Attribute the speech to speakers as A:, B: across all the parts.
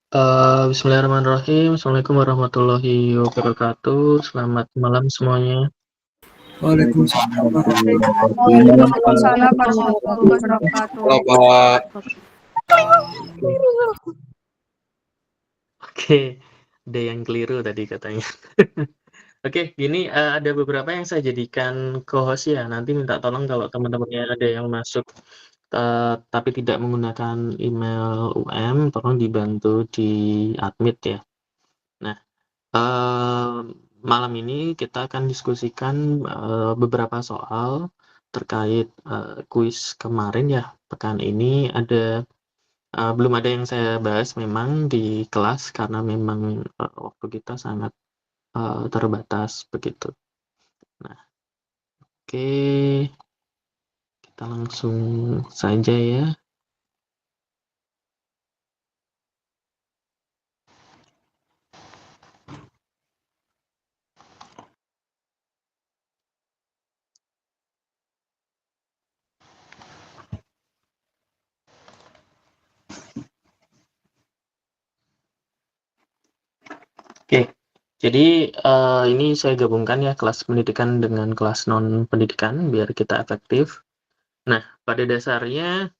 A: Bismillahirrahmanirrahim. Assalamualaikum warahmatullahi wabarakatuh. Selamat malam semuanya.
B: Waalaikumsalam warahmatullahi
C: Waalaikumsalam
B: wabarakatuh.
C: warahmatullahi wabarakatuh.
B: Bapak.
A: Oke, ada yang keliru tadi katanya. Oke, gini ada beberapa yang saya jadikan co-host ya. Nanti minta tolong kalau teman-temannya ada yang masuk tapi tidak menggunakan email UM, tolong dibantu di admit ya. Nah, malam ini kita akan diskusikan beberapa soal terkait kuis kemarin ya. Pekan ini belum ada yang saya bahas memang di kelas karena memang waktu kita sangat terbatas begitu. Nah, oke, kita langsung saja ya. Oke, jadi ini saya gabungkan ya kelas pendidikan dengan kelas non-pendidikan biar kita efektif. Nah, pada dasarnya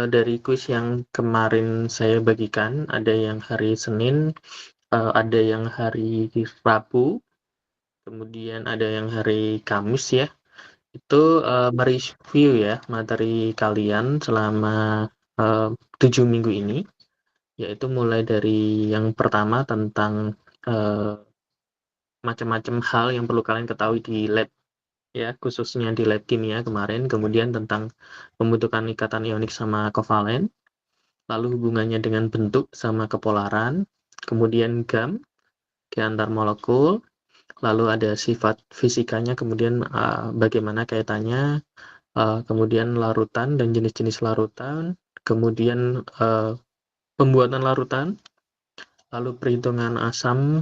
A: dari kuis yang kemarin saya bagikan, ada yang hari Senin, ada yang hari Rabu, kemudian ada yang hari Kamis ya. Itu mereview ya materi kalian selama 7 minggu ini, yaitu mulai dari yang pertama tentang macam-macam hal yang perlu kalian ketahui di lab ya, khususnya di lab kimia kemarin, kemudian tentang pembentukan ikatan ionik sama kovalen, lalu hubungannya dengan bentuk sama kepolaran, kemudian GAM, antar molekul, lalu ada sifat fisikanya, kemudian bagaimana kaitannya, kemudian larutan dan jenis-jenis larutan, kemudian pembuatan larutan, lalu perhitungan asam,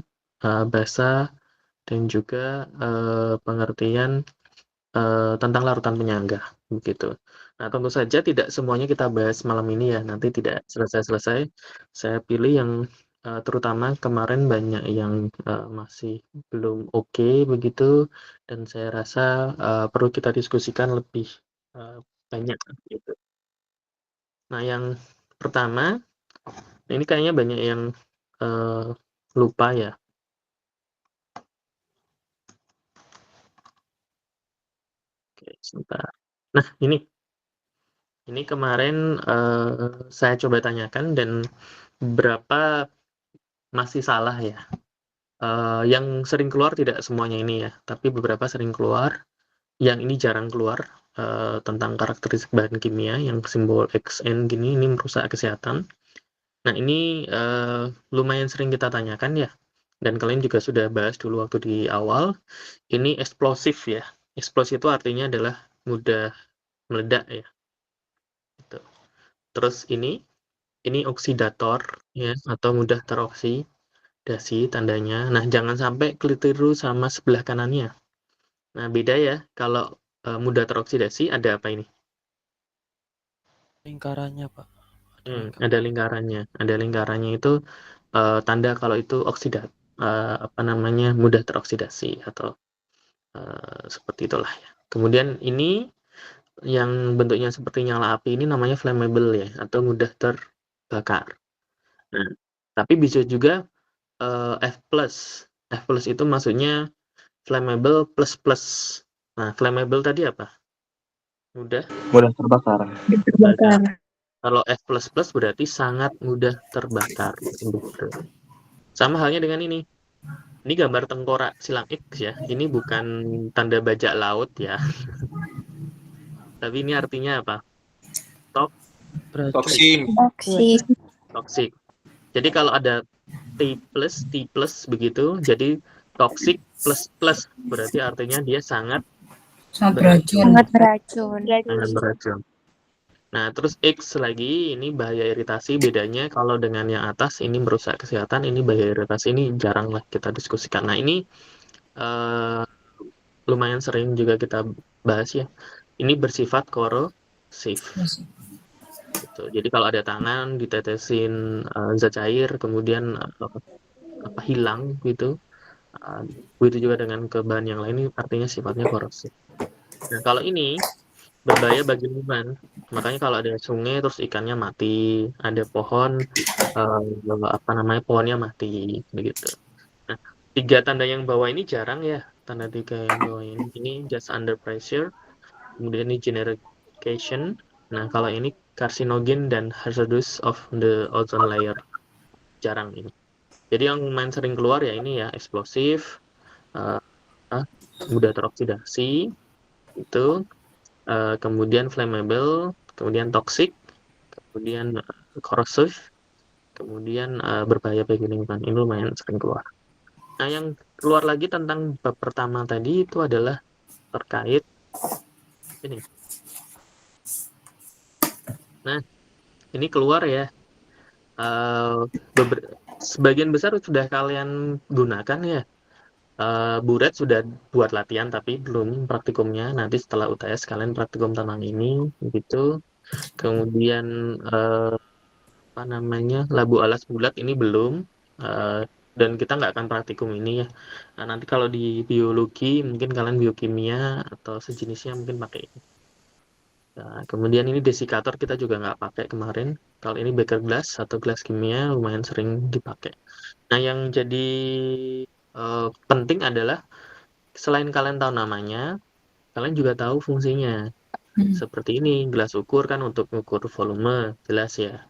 A: basa, dan juga pengertian tentang larutan penyangga begitu. Nah, tentu saja tidak semuanya kita bahas malam ini ya, nanti tidak selesai-selesai. Saya pilih yang terutama kemarin banyak yang masih belum oke begitu, dan saya rasa perlu kita diskusikan lebih banyak gitu. Nah, yang pertama, ini kayaknya banyak yang lupa ya. Oke, sebentar. Nah, ini kemarin saya coba tanyakan dan berapa masih salah ya. Yang sering keluar tidak semuanya ini ya, tapi beberapa sering keluar. Yang ini jarang keluar tentang karakteristik bahan kimia yang simbol XN gini, ini merusak kesehatan. Nah, ini lumayan sering kita tanyakan ya. Dan kalian juga sudah bahas dulu waktu di awal. Ini eksplosif ya. Eksplosif itu artinya adalah mudah meledak ya. Gitu. Terus ini oksidator ya, atau mudah teroksidasi tandanya. Nah, jangan sampai keliru sama sebelah kanannya. Nah, beda ya. Kalau mudah teroksidasi ada apa ini?
D: Lingkarannya, Pak.
A: Ada lingkarannya. Ada lingkarannya itu tanda kalau itu mudah teroksidasi atau seperti itulah ya. Kemudian ini yang bentuknya seperti nyala api ini namanya flammable ya, atau mudah terbakar. Nah, tapi bisa juga F+. F+ itu maksudnya flammable plus plus. Nah, flammable tadi apa? Mudah
B: terbakar.
A: terbakar. Kalau F++ berarti sangat mudah terbakar. Sama halnya dengan ini. Ini gambar tengkorak silang X ya. Ini bukan tanda bajak laut ya. Tapi ini artinya apa?
B: Toksin.
A: Toxic. Jadi kalau ada T+, begitu, jadi toxic plus berarti artinya dia sangat
C: beracun.
A: beracun. Nah, terus X lagi, ini bahaya iritasi, bedanya kalau dengan yang atas ini merusak kesehatan, ini bahaya iritasi, ini jarang lah kita diskusikan. Nah, ini lumayan sering juga kita bahas ya. Ini bersifat korosif. Gitu. Jadi kalau ada tangan ditetesin zat cair, kemudian hilang gitu. Begitu juga dengan ke bahan yang lain, ini artinya sifatnya korosif. Nah, kalau ini berbahaya bagi lingkungan. Makanya kalau ada sungai terus ikannya mati, ada pohon pohonnya mati begitu. Nah, 3 tanda yang bawah ini jarang ya. Tanda 3 yang bawah ini just under pressure, kemudian ini generation. Nah, kalau ini carcinogen dan hazardous of the ozone layer, jarang ini. Jadi yang main sering keluar ya ini ya, eksplosif, uh, mudah teroksidasi, itu kemudian flammable, kemudian toxic, kemudian corrosive, kemudian berbahaya bagi lingkungan. Ini lumayan sering keluar. Nah, yang keluar lagi tentang bab pertama tadi itu adalah terkait ini. Nah, ini keluar ya. Sebagian besar sudah kalian gunakan ya. Buret sudah buat latihan tapi belum praktikumnya. Nanti setelah UTS kalian praktikum tentang ini gitu. Kemudian labu alas bulat ini belum, dan kita nggak akan praktikum ini ya. Nah, nanti kalau di biologi mungkin kalian biokimia atau sejenisnya mungkin pakai ini. Nah, kemudian ini desikator kita juga nggak pakai kemarin. Kalau ini beker glass atau gelas kimia lumayan sering dipakai. Nah, yang jadi penting adalah selain kalian tahu namanya, kalian juga tahu fungsinya. Seperti ini, gelas ukur kan untuk mengukur volume, jelas ya.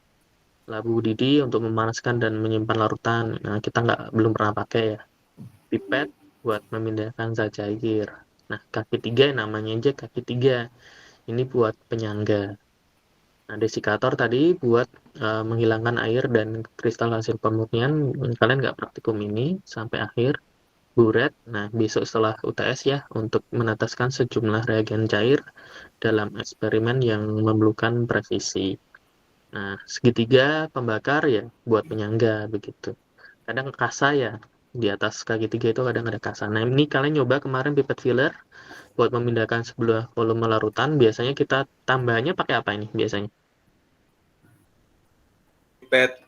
A: Labu didi untuk memanaskan dan menyimpan larutan. Nah, kita belum pernah pakai ya. Pipet buat memindahkan zat cair. Nah, kaki 3 namanya aja kaki 3. Ini buat penyangga. Nah, desikator tadi buat menghilangkan air dan kristal hasil pemurnian. Kalian nggak praktikum ini sampai akhir. Buret, nah besok setelah UTS ya, untuk meneteskan sejumlah reagen cair dalam eksperimen yang memerlukan presisi. Nah, segitiga pembakar ya buat penyangga begitu. Kadang kasa ya, di atas kaki 3 itu kadang ada kasa. Nah, ini kalian nyoba kemarin pipet filler buat memindahkan sebuah volume larutan. Biasanya kita tambahannya pakai apa ini biasanya?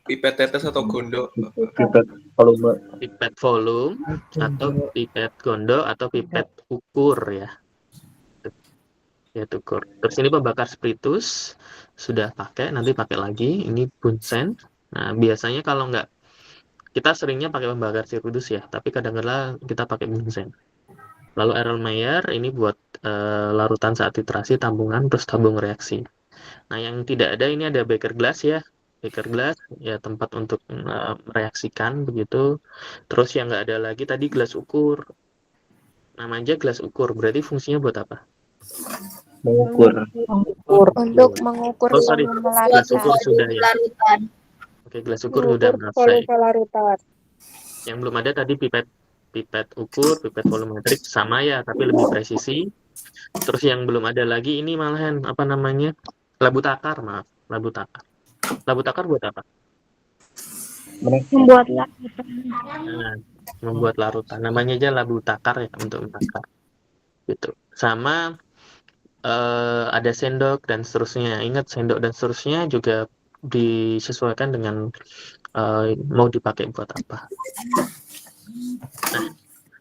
D: Pipet tetes atau gondo?
B: Pipet volume.
A: Pipet volume atau pipet gondo atau pipet ukur ya. Ya, ukur. Terus ini pembakar spiritus sudah pakai, nanti pakai lagi. Ini Bunsen. Nah, biasanya kalau nggak, kita seringnya pakai pembakar spiritus ya, tapi kadang-kadang kita pakai Bunsen. Lalu Erlenmeyer ini buat larutan saat titrasi, tambungan, terus tabung reaksi. Nah, yang tidak ada ini ada beker glass ya. Beker glass ya tempat untuk mereaksikan begitu. Terus yang nggak ada lagi tadi gelas ukur. Namanya gelas ukur, berarti fungsinya buat apa?
B: Mengukur.
E: Untuk mengukur
A: Oh, sorry.
E: volume
A: Gelas ukur
E: larutan.
A: sudah ya. Oke, gelas ukur sudah selesai.
C: larutan.
A: Yang belum ada tadi pipet ukur, pipet volumetrik sama ya, tapi lebih presisi. Terus yang belum ada lagi ini malahan apa namanya? Labu takar, maaf. Labu takar. Labu takar buat apa?
E: Membuat larutan.
A: Nah, membuat larutan. Namanya aja labu takar ya, untuk menakar. Gitu. Sama ada sendok dan seterusnya. Ingat, sendok dan seterusnya juga disesuaikan dengan mau dipakai buat apa. Nah,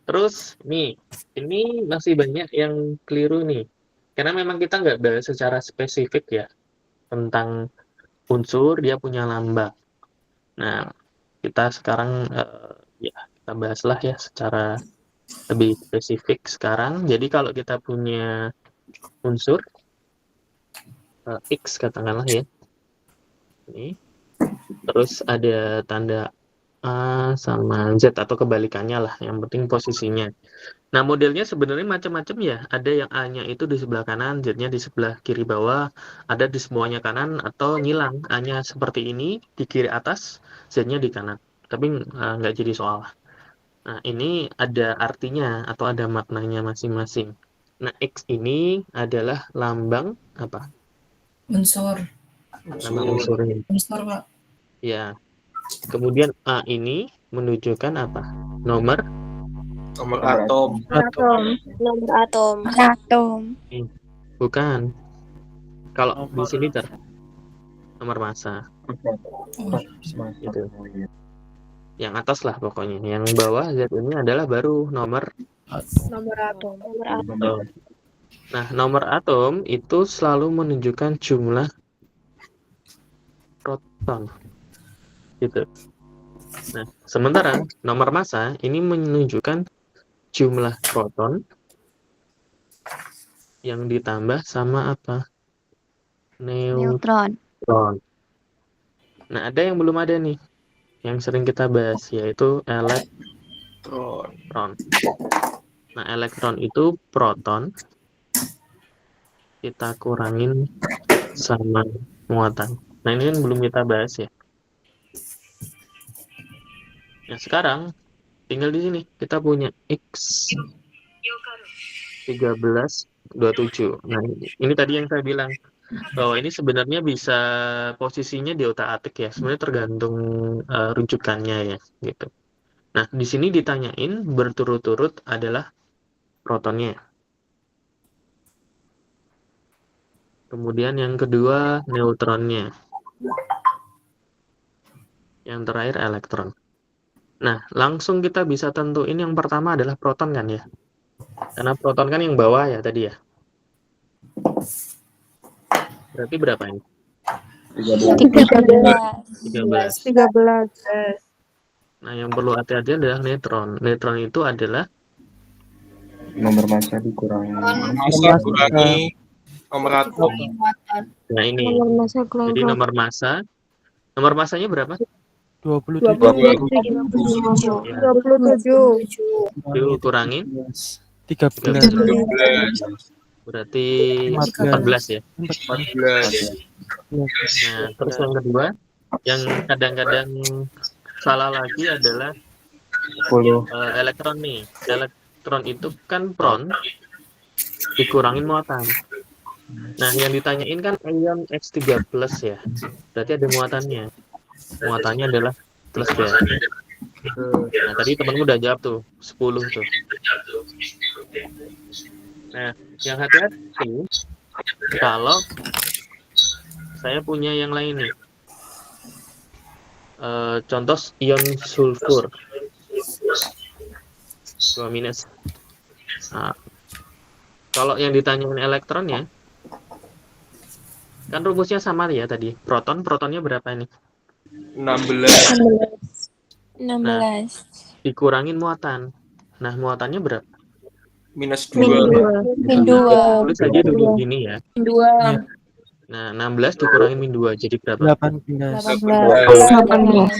A: terus nih, ini masih banyak yang keliru nih. Karena memang kita nggak bahas secara spesifik ya tentang unsur dia punya lambang. Nah, kita sekarang ya kita bahaslah ya secara lebih spesifik sekarang. Jadi kalau kita punya unsur X katakanlah ya, ini terus ada tanda A sama Z atau kebalikannya lah, yang penting posisinya. Nah, modelnya sebenarnya macam-macam ya. Ada yang A-nya itu di sebelah kanan, Z-nya di sebelah kiri bawah, ada di semuanya kanan, atau nyilang. A-nya seperti ini, di kiri atas, Z-nya di kanan. Tapi nggak jadi soal. Nah, ini ada artinya atau ada maknanya masing-masing. Nah, X ini adalah lambang apa?
C: Unsur.
A: Lambang unsur ini.
C: Unsur, Pak.
A: Ya. Kemudian A ini menunjukkan apa? Nomor
D: atom.
E: Nomor atom.
A: bukan. Kalau di sini nomor massa.
B: Semacam.
A: Gitu. Yang atas lah pokoknya. Yang bawah Z ini adalah baru nomor
C: Nomor atom.
A: atom. Nah, nomor atom itu selalu menunjukkan jumlah proton. Gitu. Nah, sementara nomor massa ini menunjukkan jumlah proton yang ditambah sama apa?
E: Neutron.
A: Neutron. Nah, ada yang belum ada nih, yang sering kita bahas, yaitu elektron. Nah, elektron itu proton kita kurangin sama muatan. Nah, ini kan belum kita bahas ya. Nah, sekarang tinggal di sini kita punya X 1327. Nah, ini tadi yang saya bilang bahwa ini sebenarnya bisa posisinya di otak-atik ya. Sebenarnya tergantung rujukannya ya, gitu. Nah, di sini ditanyain berturut-turut adalah protonnya. Kemudian yang kedua neutronnya. Yang terakhir elektron. Nah, langsung kita bisa tentuin yang pertama adalah proton kan ya. Karena proton kan yang bawah ya tadi ya. Berarti berapa ini? 13.
C: 13.
A: Nah, yang perlu hati-hati adalah neutron. Neutron itu adalah
B: Nomor massa dikurangi.
D: Massa kurangi nomor atom.
A: nah ini.
E: Nomor massa
A: Jadi
E: kelompok.
A: nomor massa. Nomor massanya berapa?
C: 27.
A: 27. Itu kurangin
F: 13.
D: 13.
A: berarti 14 ya.
D: 14.
A: Nah, terus yang kedua yang kadang-kadang salah lagi adalah
B: 10.
A: elektron nih. Elektron itu kan proton dikurangin muatan. Nah, yang ditanyain kan ion X3+ ya. Berarti ada muatannya. Muatannya adalah plus ya. Nah, tadi temanmu udah jawab tuh, 10 tuh. Nah, yang hati-hati kalau saya punya yang lain nih. Contoh ion sulfur 2-. Nah, kalau yang ditanyain elektronnya, kan rumusnya sama ya tadi. Protonnya berapa ini?
D: 16.
E: 16.
A: Dikurangin muatan. Nah, muatannya berapa?
D: Minus
E: Min
D: 2.
E: 2.
A: Tulis aja dulu gini ya.
C: 2.
A: Nah, 16 dikurangin min 2 jadi berapa?
F: 18.
C: 18.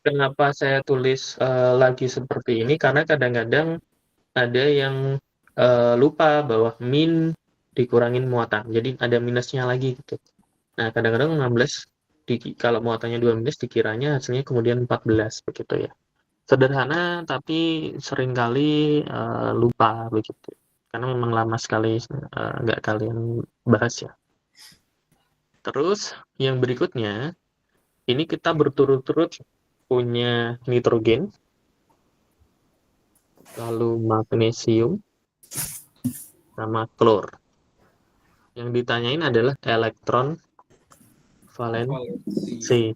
A: Kenapa saya tulis lagi seperti ini? Karena kadang-kadang ada yang lupa bahwa min dikurangin muatan. Jadi ada minusnya lagi gitu. Nah, kadang-kadang 16 kalau muatannya 12 dikiranya hasilnya kemudian 14 begitu ya. Sederhana tapi seringkali lupa begitu. Karena memang lama sekali nggak kalian bahas ya. Terus yang berikutnya, ini kita berturut-turut punya nitrogen, lalu magnesium, sama klor. Yang ditanyain adalah elektron valensi.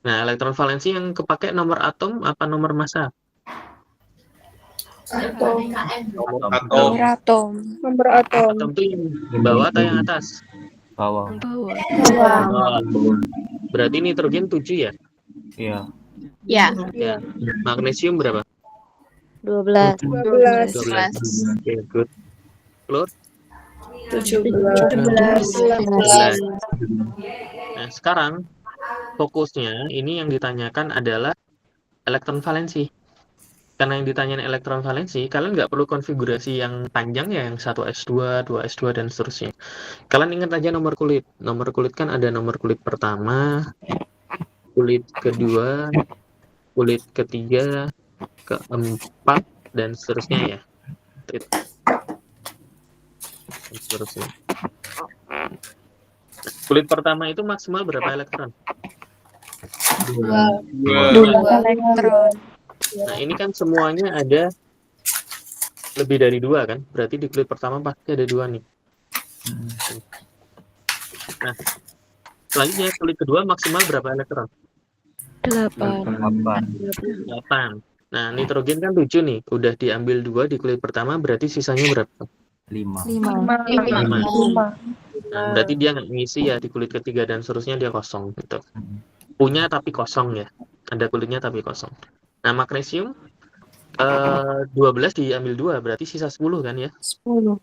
A: Nah, elektron valensi yang kepake nomor atom apa nomor massa?
D: Atom.
E: Atom.
C: Nomor atom.
A: Atom itu yang bawah atau yang atas?
B: Bawah.
A: Bawah. Berarti nitrogen 7 ya?
B: Iya.
E: Ya.
A: Ya. Magnesium berapa?
E: 12.
C: 12.
A: 12. Oke, good. Klor?
C: 17.
A: Nah, sekarang fokusnya ini yang ditanyakan adalah elektron valensi. Karena yang ditanyain elektron valensi, kalian nggak perlu konfigurasi yang panjang ya, yang 1s2, 2s2, dan seterusnya. Kalian ingat aja nomor kulit. Nomor kulit kan ada nomor kulit pertama, kulit kedua, kulit ketiga, keempat, dan seterusnya ya. Dan seterusnya. Nah, kulit pertama itu maksimal berapa elektron?
E: 2
D: 2.
E: elektron.
A: Nah, ini kan semuanya ada lebih dari 2 kan? Berarti di kulit pertama pasti ada 2 nih. Nah, selanjutnya kulit kedua maksimal berapa elektron?
E: 8.
A: 8. Nah, nitrogen kan 7 nih, udah diambil 2 di kulit pertama, berarti sisanya berapa?
F: 5.
A: 5. Nah, berarti dia nggak ngisi ya di kulit ketiga dan seterusnya dia kosong gitu. Punya tapi kosong ya. Ada kulitnya tapi kosong. Nah, magnesium 12 diambil 2 berarti sisa 10 kan ya.
E: 10.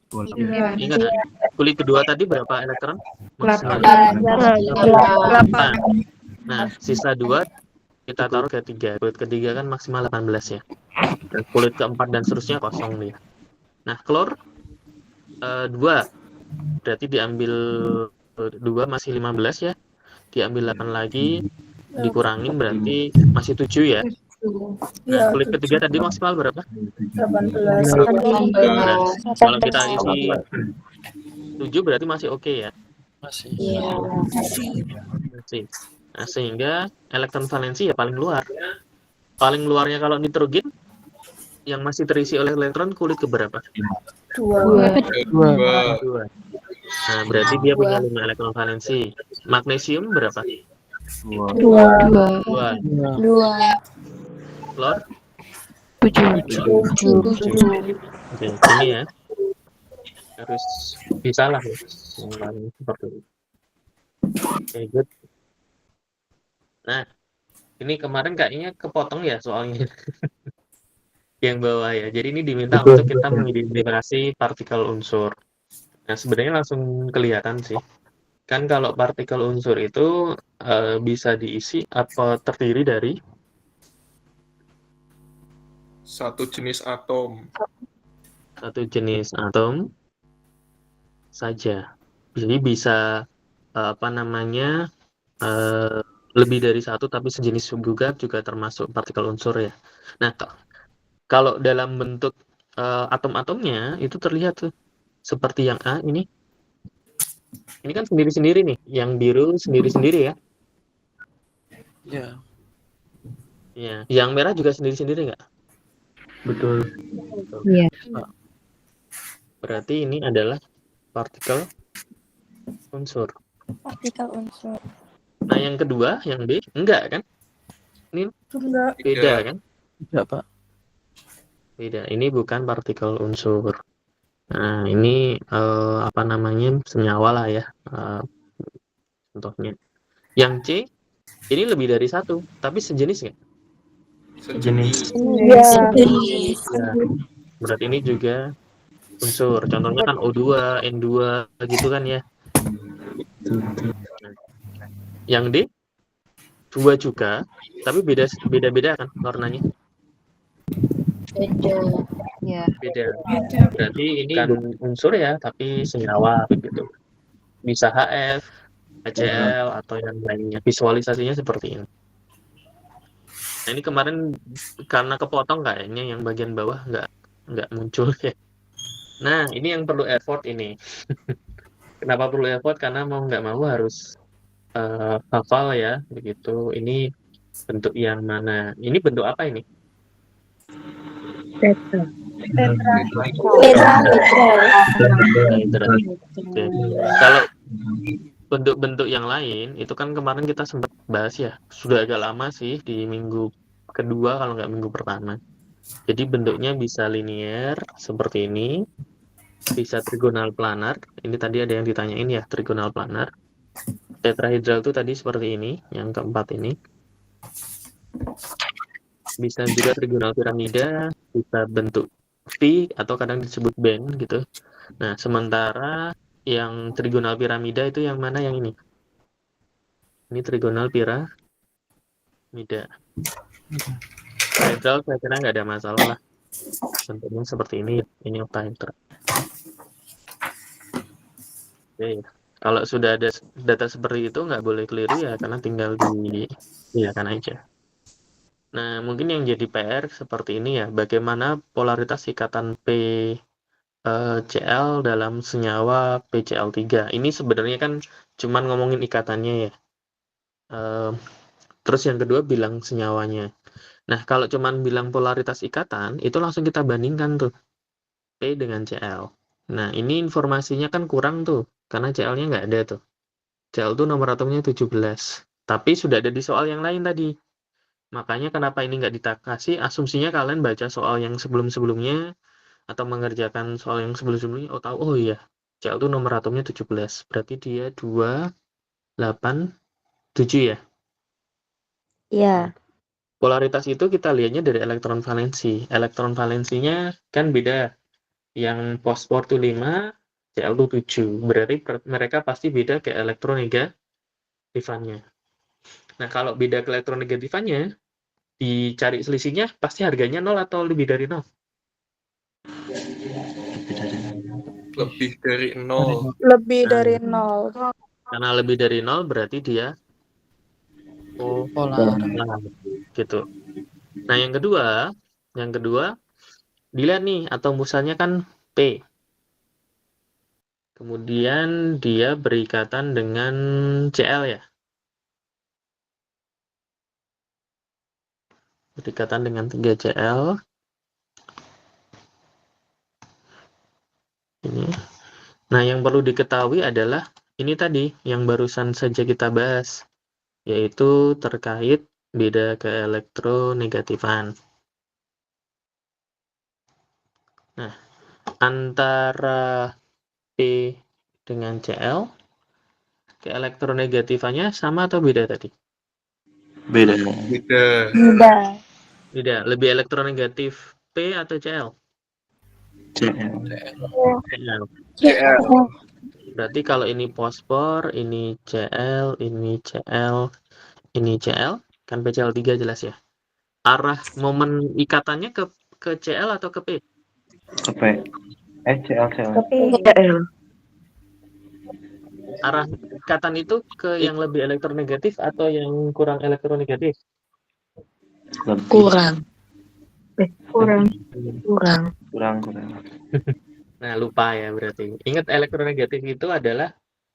A: Ingat kulit kedua tadi berapa elektron? Maksimal
C: 8.
A: 8. Nah, sisa 2 kita taruh ke 3. Kulit ketiga kan maksimal 18 ya. Dan kulit keempat dan seterusnya kosong dia. Nah, klor 2 berarti diambil 2 masih 15 ya. Diambil 8 lagi dikurangin berarti masih 7 ya. Nah, kulit ketiga tadi maksimal berapa?
C: 18.
A: 18. Kalau kita isi 7 berarti masih oke ya.
F: Masih.
A: Masih. Nah, sehingga elektron valensi ya paling luar. Paling luarnya kalau nitrogen yang masih terisi oleh elektron kulit keberapa?
C: 2.
A: 2. Nah, berarti dia punya 5 elektron valensi. Magnesium berapa?
C: 2.
A: 2.
E: 2.
A: Klor
E: 7.
A: 7. Oke, ini ya. Harus bisa lah ya. Yang paling seperti itu. Oke, good. Nah, ini kemarin kayaknya kepotong ya soalnya. Yang bawah ya. Jadi ini diminta untuk kita mengidentifikasi partikel unsur. Nah, sebenarnya langsung kelihatan sih. Kan kalau partikel unsur itu bisa diisi apa terdiri dari
D: Satu jenis atom.
A: satu jenis atom saja. Jadi bisa lebih dari satu tapi sejenis juga termasuk partikel unsur ya. Nah, kalau dalam bentuk atom-atomnya itu terlihat tuh seperti yang A ini. Ini kan sendiri-sendiri nih, yang biru sendiri-sendiri ya.
F: Ya.
A: Ya, yang merah juga sendiri-sendiri nggak?
B: Betul.
E: Iya.
A: Berarti ini adalah partikel unsur.
E: Partikel unsur.
A: Nah, yang kedua, yang B, enggak kan? Ini beda kan?
F: Tidak, Pak.
A: Beda. Ini bukan partikel unsur. Nah, ini senyawa lah ya. Contohnya. Yang C, ini lebih dari satu, tapi sejenis nggak?
D: Sejenis.
C: Iya.
A: Ya. Berarti ini juga unsur. Contohnya kan O2, N2 gitu kan ya. Yang D, 2 juga, tapi beda-beda kan warnanya.
E: Ya.
A: Beda. Berarti ini kan unsur ya, tapi senyawa begitu. Bisa HF, HCl atau yang lainnya. Visualisasinya seperti ini. Nah, ini kemarin karena kepotong kayaknya yang bagian bawah nggak muncul ya. Nah, ini yang perlu effort ini. Kenapa perlu effort? Karena mau nggak mau harus hafal ya, begitu. Ini bentuk yang mana? Ini bentuk apa ini? Tetra. Oke. Kalau bentuk-bentuk yang lain itu kan kemarin kita sempat bahas ya, sudah agak lama sih di minggu kedua kalau nggak minggu pertama. Jadi bentuknya bisa linear seperti ini, bisa trigonal planar. Ini tadi ada yang ditanyain ya, trigonal planar. Tetrahedral itu tadi seperti ini, yang keempat ini. Bisa juga trigonal piramida, bisa bentuk V atau kadang disebut band gitu. Nah, sementara yang trigonal piramida itu yang mana yang ini? Ini trigonal piramida. Tetrahedral saya kira nggak ada masalah lah. Bentuknya seperti ini octahedral. Oke. Kalau sudah ada data seperti itu nggak boleh keliru ya, karena tinggal diiyakan aja. Nah, mungkin yang jadi PR seperti ini ya, bagaimana polaritas ikatan PCl dalam senyawa PCl3. Ini sebenarnya kan cuman ngomongin ikatannya ya. Terus yang kedua bilang senyawanya. Nah, kalau cuman bilang polaritas ikatan, itu langsung kita bandingkan tuh, P dengan Cl. Nah, ini informasinya kan kurang tuh, karena Cl-nya nggak ada tuh. Cl itu nomor atomnya 17. Tapi sudah ada di soal yang lain tadi. Makanya kenapa ini nggak dikasih, asumsinya kalian baca soal yang sebelum-sebelumnya, atau mengerjakan soal yang sebelum-sebelumnya, tahu, oh iya, Cl itu nomor atomnya 17. Berarti dia 2, 8, 7 ya?
E: Iya.
A: Polaritas itu kita lihatnya dari elektron valensi. Elektron valensinya kan beda. Yang fosfor itu 5, Cl itu 7. Berarti mereka pasti beda ke elektronegatifannya. Nah, kalau beda ke elektronegatifannya, dicari selisihnya, pasti harganya 0 atau lebih dari 0?
D: Lebih dari 0.
C: Lebih dari 0.
A: Karena lebih dari 0, berarti dia
F: Polar.
A: polar. Gitu. Nah, yang kedua, dilihat nih, atom pusatnya kan P. Kemudian dia berikatan dengan Cl ya. Berikatan dengan 3 Cl. Ini. Nah, yang perlu diketahui adalah ini tadi yang barusan saja kita bahas, yaitu terkait beda keelektronegatifan. Nah, antara P dengan Cl, keelektronegatifannya sama atau beda tadi?
B: Beda.
D: Beda.
C: Beda.
A: Beda. Lebih elektronegatif P atau Cl?
B: Cl.
A: Cl.
D: Cl.
A: Berarti kalau ini fosfor, ini Cl, ini Cl, ini Cl, kan PCl3 jelas ya. Arah momen ikatannya ke Cl atau ke P?
B: Ke P. Cl.
A: Arah ikatan itu ke yang lebih elektronegatif atau yang kurang elektronegatif?
B: Lebih.
E: Kurang. Kurang.
A: Nah, lupa ya berarti. Ingat, elektronegatif itu adalah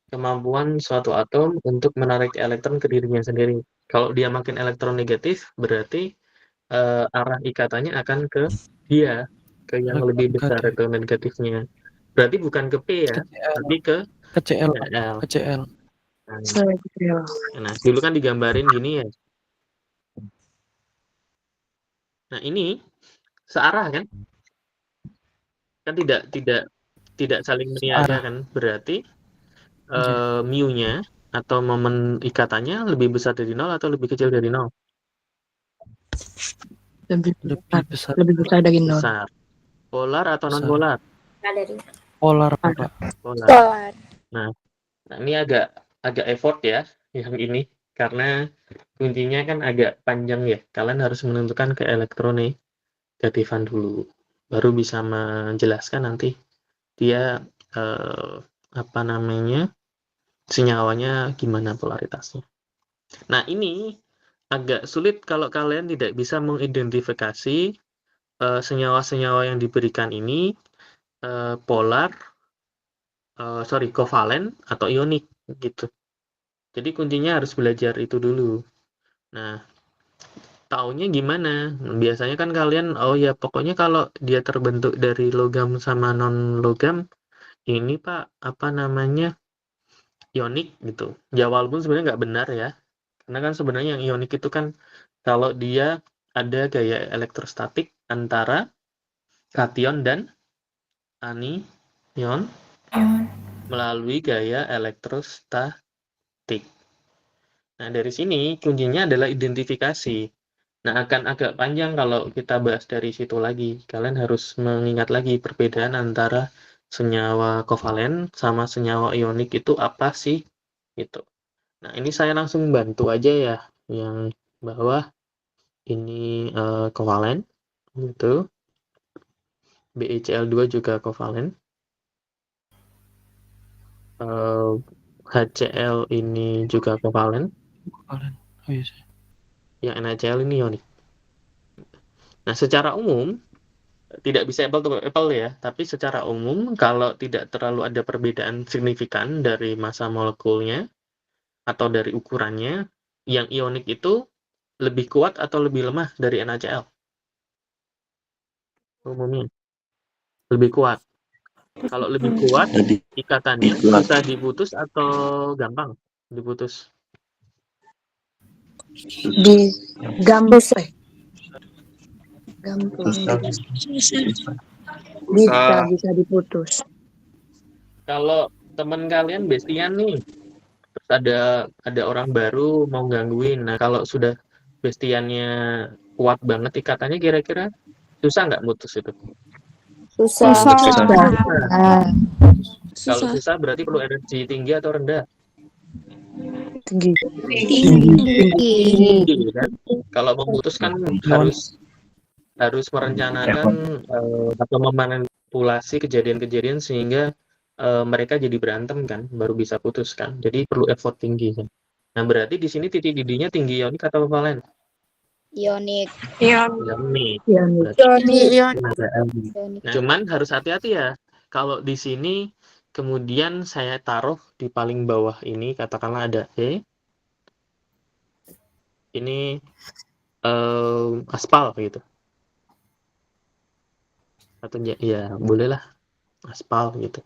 A: kemampuan suatu atom untuk menarik elektron ke dirinya sendiri. Kalau dia makin elektronegatif, berarti arah ikatannya akan ke dia, ke yang lebih besar itu negatifnya. Berarti bukan ke P ya, tapi ke
F: Cl.
A: Cl.
F: Ke Cl.
A: Nah, dulu kan digambarin gini ya. Nah, ini searah kan? Kan tidak saling meniada
F: Searah.
A: kan? Berarti mu-nya atau momen ikatannya lebih besar dari 0 atau lebih kecil dari 0?
F: Lebih besar.
E: Lebih besar dari 0.
A: Besar. Polar atau
F: Besar.
A: non-polar?
F: Polar, Pak.
A: Polar.
C: Polar.
A: Nah, ini agak effort ya yang ini, karena kuncinya kan agak panjang ya. Kalian harus menentukan ke elektronegatifan dulu, baru bisa menjelaskan nanti dia senyawanya gimana polaritasnya. Nah, ini agak sulit kalau kalian tidak bisa mengidentifikasi senyawa-senyawa yang diberikan ini polar, kovalen atau ionik gitu. Jadi kuncinya harus belajar itu dulu. Nah, taunya gimana? Biasanya kan kalian, oh ya pokoknya kalau dia terbentuk dari logam sama non logam, ini Pak ionik gitu. Ya walaupun sebenarnya nggak benar ya, karena kan sebenarnya yang ionik itu kan kalau dia ada gaya elektrostatik antara kation dan anion melalui gaya elektrostatik. Nah, dari sini kuncinya adalah identifikasi. Nah, akan agak panjang kalau kita bahas dari situ lagi. Kalian harus mengingat lagi perbedaan antara senyawa kovalen sama senyawa ionik itu apa sih? Gitu. Nah, ini saya langsung bantu aja ya, yang bawah ini kovalen, gitu. BeCl2 juga kovalen. HCl ini juga kovalen.
F: Kovalen. Oh iya.
A: Yang NaCl ini ionik. Nah, secara umum tidak bisa apple to apple ya, tapi secara umum kalau tidak terlalu ada perbedaan signifikan dari massa molekulnya atau dari ukurannya, yang ionik itu lebih kuat atau lebih lemah dari NaCl? Umumnya lebih kuat. Kalau lebih kuat, ikatannya susah diputus atau gampang? diputus?
E: Di gambus. Gambus.
B: Susah.
E: Bisa diputus.
A: Kalau teman kalian bestian nih, terus ada orang baru mau gangguin. Nah, kalau sudah bestiannya kuat banget ikatannya, kira-kira susah nggak mutus itu?
C: Susah.
A: Kalau susah berarti perlu energi tinggi atau rendah?
E: Tinggi.
A: Tinggi kan? Kalau memutus kan harus merencanakan atau memanipulasi kejadian-kejadian sehingga mereka jadi berantem kan, baru bisa putus kan. Jadi perlu effort tinggi kan. Nah, berarti di sini titik didihnya tinggi ionik atau kovalen?
C: Ionik.
A: Ionik. Nah, cuman harus hati-hati ya. Kalau di sini kemudian saya taruh di paling bawah ini, katakanlah ada E. Ini aspal gitu. Atau ya bolehlah aspal gitu.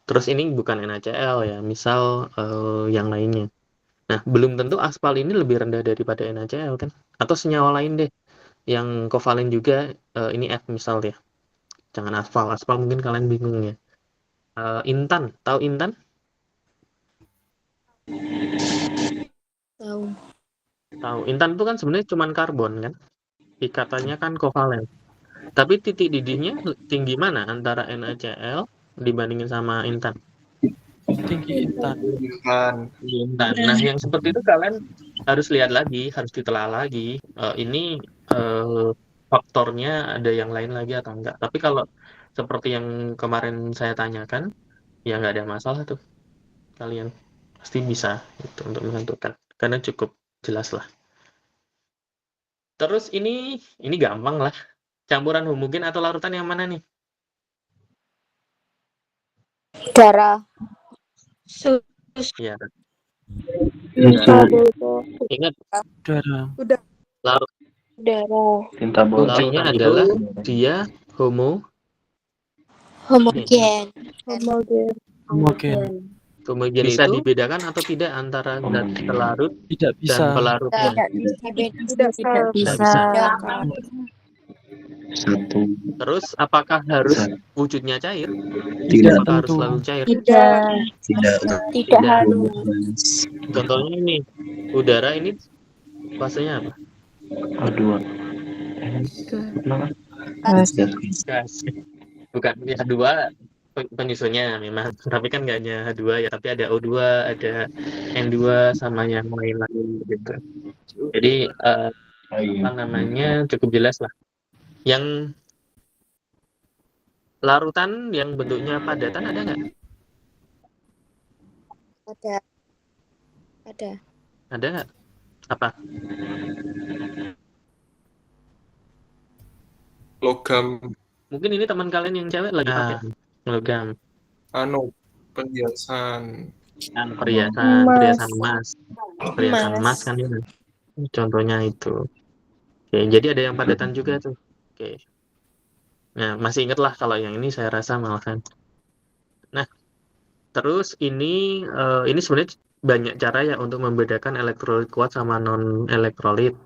A: Terus ini bukan NaCl ya, misal yang lainnya. Nah, belum tentu aspal ini lebih rendah daripada NaCl kan? Atau senyawa lain deh, yang kovalen juga, ini F misal ya. Jangan aspal mungkin kalian bingung ya. Intan, tahu intan? Tahu. Intan itu kan sebenarnya cuma karbon kan? Ikatannya kan kovalen. Tapi titik didihnya tinggi mana antara NaCl dibandingin sama intan?
F: Tinggi intan.
A: Intan. Nah, yang seperti itu kalian harus lihat lagi, harus ditelaah lagi. Ini faktornya ada yang lain lagi atau enggak. Tapi kalau seperti yang kemarin saya tanyakan, ya nggak ada masalah tuh. Kalian pasti bisa gitu, untuk menentukan. Karena cukup jelas lah. Terus ini gampang lah. Campuran homogen atau larutan yang mana nih?
C: Darah.
A: Ya. Ingat,
F: Darah.
A: larut
C: Darah.
B: Tinta bola.
A: kuncinya adalah dia homogen. Homogen bisa dibedakan atau tidak antara zat pelarut
F: Tidak bisa.
A: dan pelarutnya?
C: Tidak bisa.
B: Satu.
A: Terus apakah harus wujudnya cair?
B: Tidak.
A: Apakah harus
F: tentu.
A: selalu cair?
C: Tidak harus.
A: Contohnya ini, udara ini fasenya apa?
B: O2.
A: Gas. Bukan H2 penyusunnya memang, tapi kan nggak hanya H2 ya, tapi ada O2, ada N2 sama yang lain-lain gitu. Jadi apa namanya, cukup jelas lah. Yang larutan yang bentuknya padatan ada nggak?
C: Ada.
A: Ada nggak? Apa?
D: Logam.
A: Mungkin ini teman kalian yang cewek lagi pakai logam.
D: Perhiasan.
A: Perhiasan emas kan ini. Contohnya itu. Oke, jadi ada yang padatan juga tuh. Oke. Nah, masih inget lah kalau yang ini saya rasa malahan. Nah, terus ini sebenarnya banyak cara ya untuk membedakan elektrolit kuat sama non elektrolit.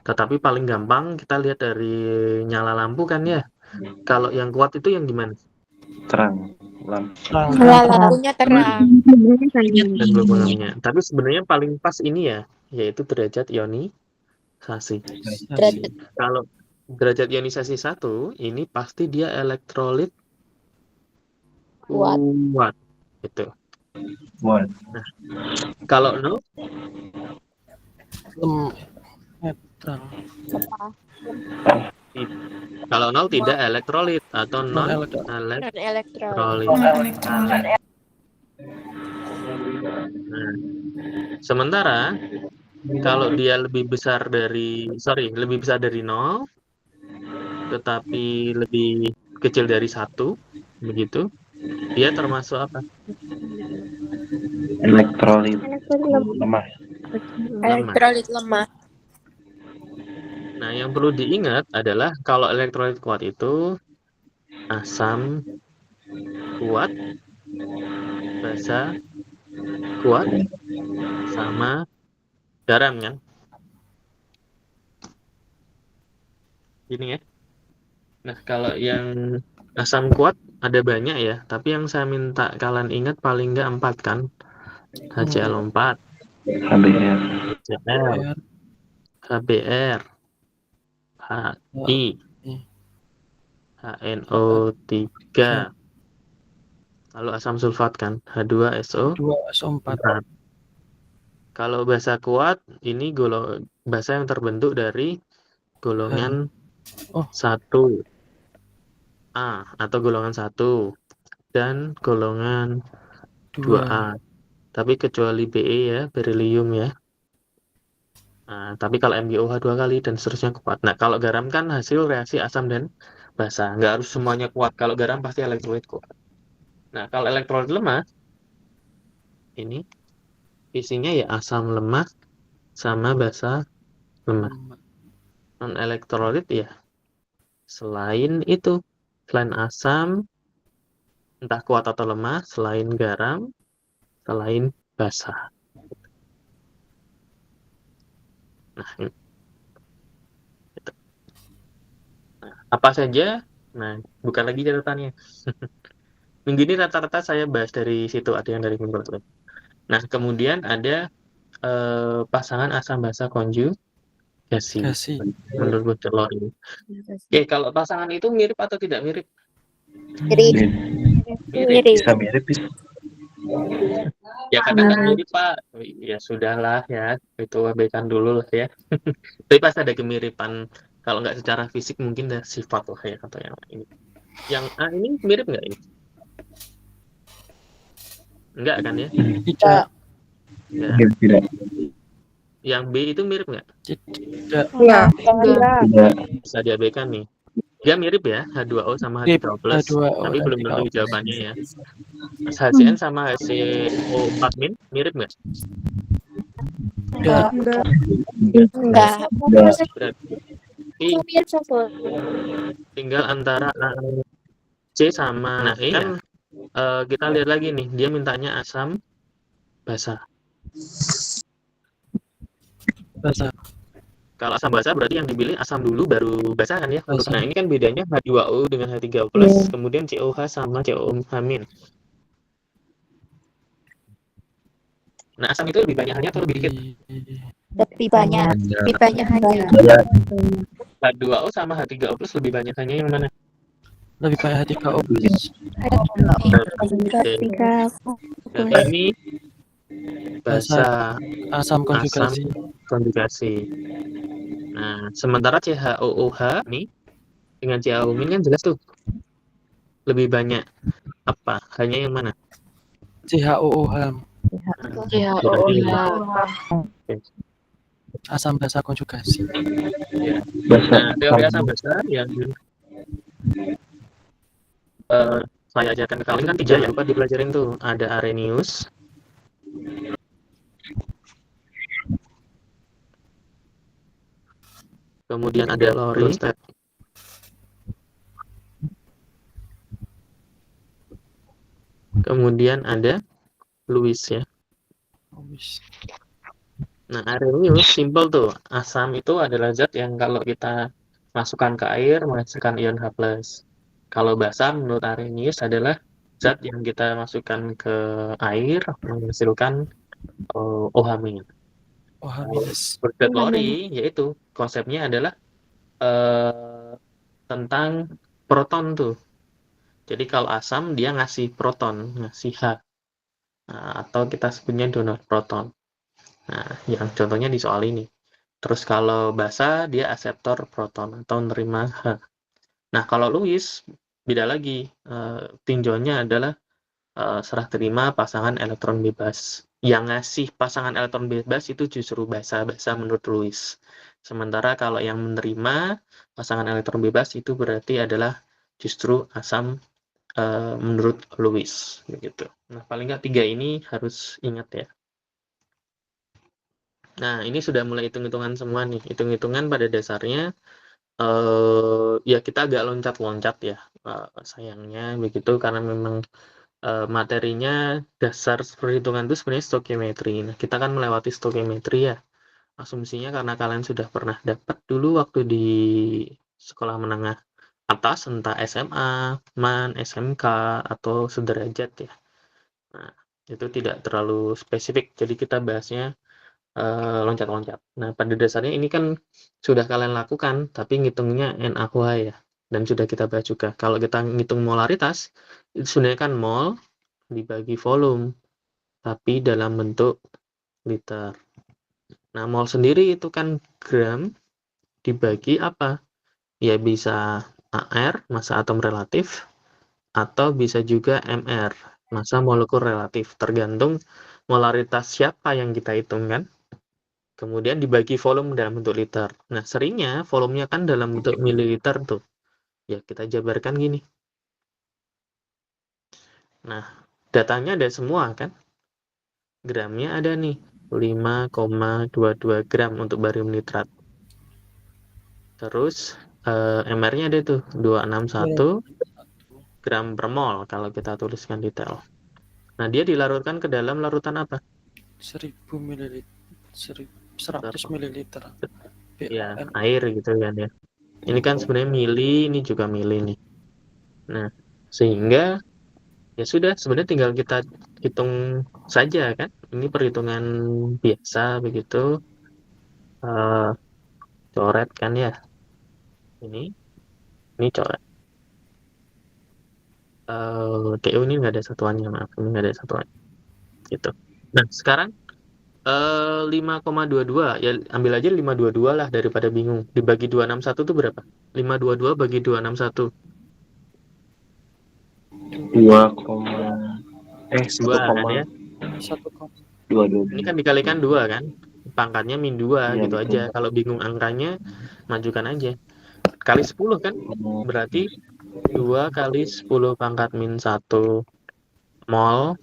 A: Tetapi paling gampang kita lihat dari nyala lampu kan ya. Kalau yang kuat itu yang gimana?
B: Terang.
C: Lampunya terang.
A: Dan gelombangnya. Tapi sebenarnya paling pas ini ya, yaitu derajat ionisasi. Kalau derajat ionisasi 1, ini pasti dia elektrolit kuat. Gitu.
B: Kuat.
A: Nah, kalau 0,
F: netral.
A: kalau 0 tidak elektrolit atau non elektrolit. Nah, sementara kalau dia lebih besar dari 0, tetapi lebih kecil dari 1, begitu, dia termasuk apa?
B: Elektrolit lemah.
C: Elektrolit lemah.
A: Nah, yang perlu diingat adalah kalau elektrolit kuat itu asam kuat, basa kuat, sama garam kan? Gini ya. Nah, kalau yang asam kuat ada banyak ya, tapi yang saya minta kalian ingat paling nggak 4 kan? HCl4,
B: HBR.
A: HCl, HBr, HI, HNO3, lalu asam sulfat kan? H2SO4.
F: 2SO4.
A: Kalau basa kuat, ini basa yang terbentuk dari golongan 1A atau golongan 1 dan golongan 2A. Tapi kecuali Be ya, berilium ya. Nah, tapi kalau MgOH 2 kali dan seterusnya kuat. Nah, kalau garam kan hasil reaksi asam dan basa. Nggak harus semuanya kuat. Kalau garam pasti elektrolit kuat. Nah, kalau elektrolit lemah, ini isinya ya asam lemah sama basa lemah. Non elektrolit ya selain itu, selain asam, entah kuat atau lemah, selain garam, selain basa. Nah, ini. Gitu. Nah, apa saja? Nah, bukan lagi catatannya. Minggu ini rata-rata saya bahas dari situ, ada yang dari Google. Nah, kemudian ada pasangan asam basa konjugasi menurut telur ini. Oke, kalau pasangan itu mirip atau tidak mirip?
C: Mirip.
B: Bisa mirip, bisa.
A: Ya kadang kan mirip Pak. Ya sudahlah ya, itu abaikan dulu lah ya. Tapi pasti ada kemiripan. Kalau nggak secara fisik mungkin ada sifat lah ya atau yang ini. Yang A ini mirip nggak ini? Enggak kan ya?
F: Tidak.
A: Ya.
B: Tidak.
A: Yang B itu mirip nggak?
F: Tidak.
C: Enggak.
B: Tidak.
A: Bisa diabaikan nih. Dia mirip ya, H2O sama
F: Mirip,
A: H3O+,
F: H2O
A: tapi
F: dan
A: belum tentu
F: 3O+.
A: jawabannya ya. HCN sama HCO4- mirip nggak?
F: Tidak.
C: Enggak.
A: Berarti tinggal antara C sama nah, ini kan kita lihat lagi nih, dia mintanya asam basa. Kalau asam basa berarti yang dipilih asam dulu baru basa kan ya. Nah, ini kan bedanya H2O dengan H3O+, kemudian COH sama COH-. Nah, asam itu lebih banyak hanya atau lebih dikit?
C: Lebih banyak hanya.
A: H2O sama H3O+ lebih banyak hanya yang mana?
F: Lebih banyak H3O+.
A: Berarti ini basa
F: asam konjugasi.
A: Nah, sementara CHOOH nih dengan CHO- kan jelas tuh lebih banyak apa? Hanya yang mana?
F: CHOOH. Asam basa konjugasi.
A: Nah, teori asam basa yang saya ajarkan ke kalian kan 3 ya, lupa dipelajarin tuh. Ada Arrhenius, kemudian ada Lorentz, kemudian ada Lewis ya. Nah, Arrhenius simple tuh. Asam itu adalah zat yang kalau kita masukkan ke air menghasilkan ion H+. Kalau basa menurut Arrhenius adalah zat yang kita masukkan ke air menghasilkan OH-. Berzat Lori yaitu konsepnya adalah tentang proton tuh. Jadi kalau asam dia ngasih proton, ngasih H. Nah, atau kita sebutnya donor proton. Nah, yang contohnya di soal ini. Terus kalau basa dia aseptor proton atau nerima H. Nah, kalau Lewis beda lagi. Tinjaunya adalah serah terima pasangan elektron bebas. Yang ngasih pasangan elektron bebas itu justru basa menurut Lewis. Sementara kalau yang menerima pasangan elektron bebas itu berarti adalah justru asam menurut Lewis begitu. Nah, paling nggak 3 ini harus ingat ya. Nah, ini sudah mulai hitung-hitungan semua nih. Hitung-hitungan pada dasarnya ya kita agak loncat-loncat ya, sayangnya begitu karena memang materinya dasar perhitungan itu sebenarnya stoichiometry. Nah, kita kan melewati stoichiometry ya. Asumsinya karena kalian sudah pernah dapat dulu waktu di sekolah menengah atas, entah SMA, MAN, SMK, atau sederajat ya. Nah, itu tidak terlalu spesifik, jadi kita bahasnya loncat-loncat. Nah, pada dasarnya ini kan sudah kalian lakukan, tapi ngitungnya NaOH ya, dan sudah kita bahas juga. Kalau kita ngitung molaritas, itu sebenarnya kan mol dibagi volume, tapi dalam bentuk liter. Nah, mol sendiri itu kan gram dibagi apa? Ya bisa AR, massa atom relatif, atau bisa juga MR, massa molekul relatif, tergantung molaritas siapa yang kita hitung kan. Kemudian dibagi volume dalam bentuk liter. Nah, seringnya volumenya kan dalam bentuk mililiter tuh. Ya, kita jabarkan gini. Nah, datanya ada semua kan? Gramnya ada nih, 5,22 gram untuk barium nitrat. Terus MR-nya ada tuh, 261 gram per mol kalau kita tuliskan detail. Nah, dia dilarutkan ke dalam larutan apa?
F: 1000 ml. 100 ml.
A: Ya, air gitu kan ya. Ini kan sebenarnya mili, ini juga mili nih. Nah, sehingga ya sudah, sebenarnya tinggal kita hitung saja kan. Ini perhitungan biasa begitu. Coret kan ya. Ini coret. DU ini nggak ada satuannya, maaf. Ini nggak ada satuannya. Gitu. Nah, sekarang 5,22 ya, ambil aja 522 lah daripada bingung. Dibagi 261 itu berapa? 522 bagi 261. 2 kan ya.
F: 1,22.
A: Ini kan dikalikan 2 kan. Pangkatnya min 2
B: Iya,
A: gitu
B: betul.
A: aja. Kalau bingung angkanya, majukan aja. Kali 10 kan? Berarti 2 kali 10 pangkat min 1 mol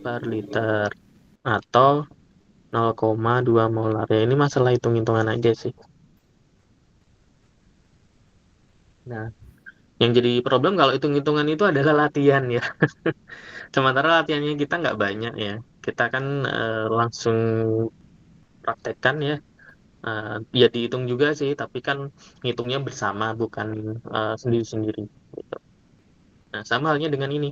A: per liter. Atau 0,2 molar. Ya, ini masalah hitung-hitungan aja sih. Nah, yang jadi problem kalau hitung-hitungan itu adalah latihan ya. Sementara latihannya kita nggak banyak ya. Kita kan langsung praktekkan ya. Ya dihitung juga sih, tapi kan ngitungnya bersama, bukan sendiri-sendiri. Gitu. Nah, sama halnya dengan ini.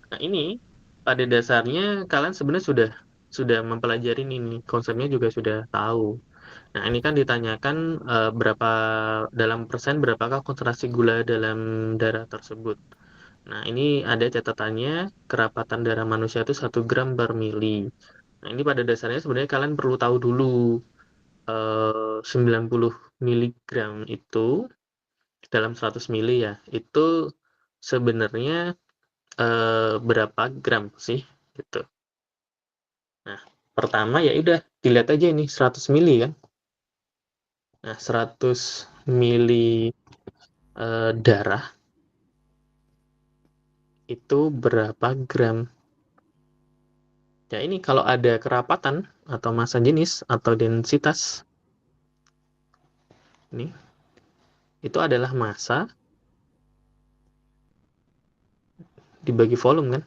A: Nah, ini pada dasarnya kalian sebenarnya sudah mempelajari ini, konsepnya juga sudah tahu. Nah, ini kan ditanyakan berapa dalam persen berapakah konsentrasi gula dalam darah tersebut. Nah, ini ada catatannya, kerapatan darah manusia itu 1 gram per mili. Nah, ini pada dasarnya sebenarnya kalian perlu tahu dulu 90 miligram itu dalam 100 mili ya, itu sebenarnya berapa gram sih gitu. Nah, pertama ya udah dilihat aja ini 100 mili kan. Nah, 100 mili darah itu berapa gram? Ya ini kalau ada kerapatan atau massa jenis atau densitas ini itu adalah massa dibagi volume kan?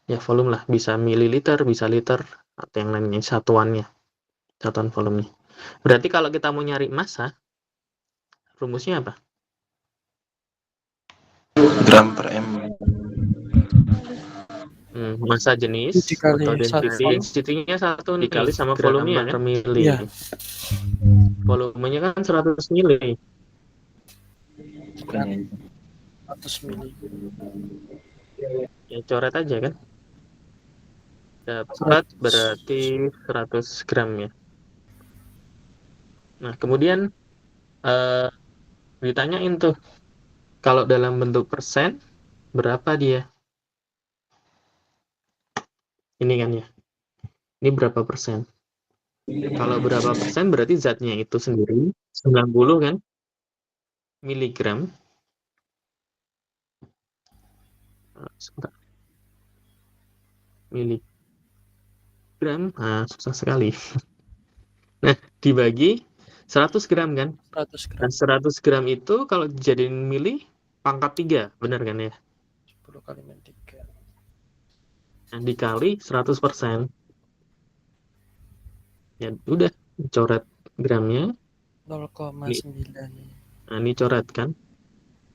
A: Ya volume lah, bisa mililiter, bisa liter atau yang lainnya, satuan volumenya. Berarti kalau kita mau nyari massa, rumusnya apa?
B: Gram per M.
A: Massa jenis
F: Dikali
A: atau
F: satu.
A: density-nya 1 dikali sama volumenya kan? Mili.
F: Iya.
A: Volumenya kan 100 mili.
F: 100 mili.
A: Ya coret aja kan? Dapat berarti 100 gram ya. Nah, kemudian ditanyain tuh, kalau dalam bentuk persen, berapa dia? Ini kan ya. Ini berapa persen? Kalau berapa persen berarti zatnya itu sendiri 90 kan? Miligram. Sebentar. Miligram. Susah sekali. Nah, dibagi 100 gram kan?
F: 100 gram.
A: Dan 100 gram itu kalau dijadiin mili pangkat 3, benar kan ya?
F: 10 kali min 3.
A: Nah, dikali 100%. Ya udah, coret gramnya.
F: 0,9.
A: Nah, ini coret kan?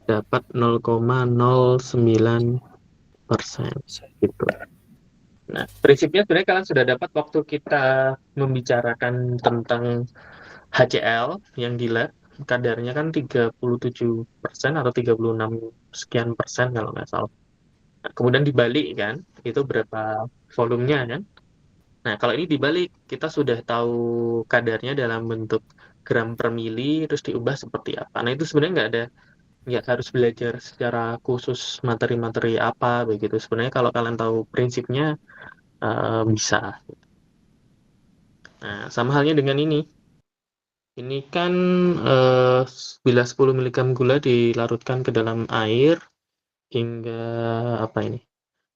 A: Dapat 0,09% gitu. Nah, prinsipnya sebenarnya kalian sudah dapat waktu kita membicarakan tentang HCl yang di lab, kadarnya kan 37% atau 36 sekian persen kalau nggak salah. Nah, kemudian dibalik kan, itu berapa volumenya kan? Nah, kalau ini dibalik, kita sudah tahu kadarnya dalam bentuk gram per mili, terus diubah seperti apa. Nah, itu sebenarnya nggak harus belajar secara khusus materi-materi apa begitu. Sebenarnya kalau kalian tahu prinsipnya, bisa. Nah, sama halnya dengan ini. Ini kan bila 10 mg gula dilarutkan ke dalam air hingga apa ini?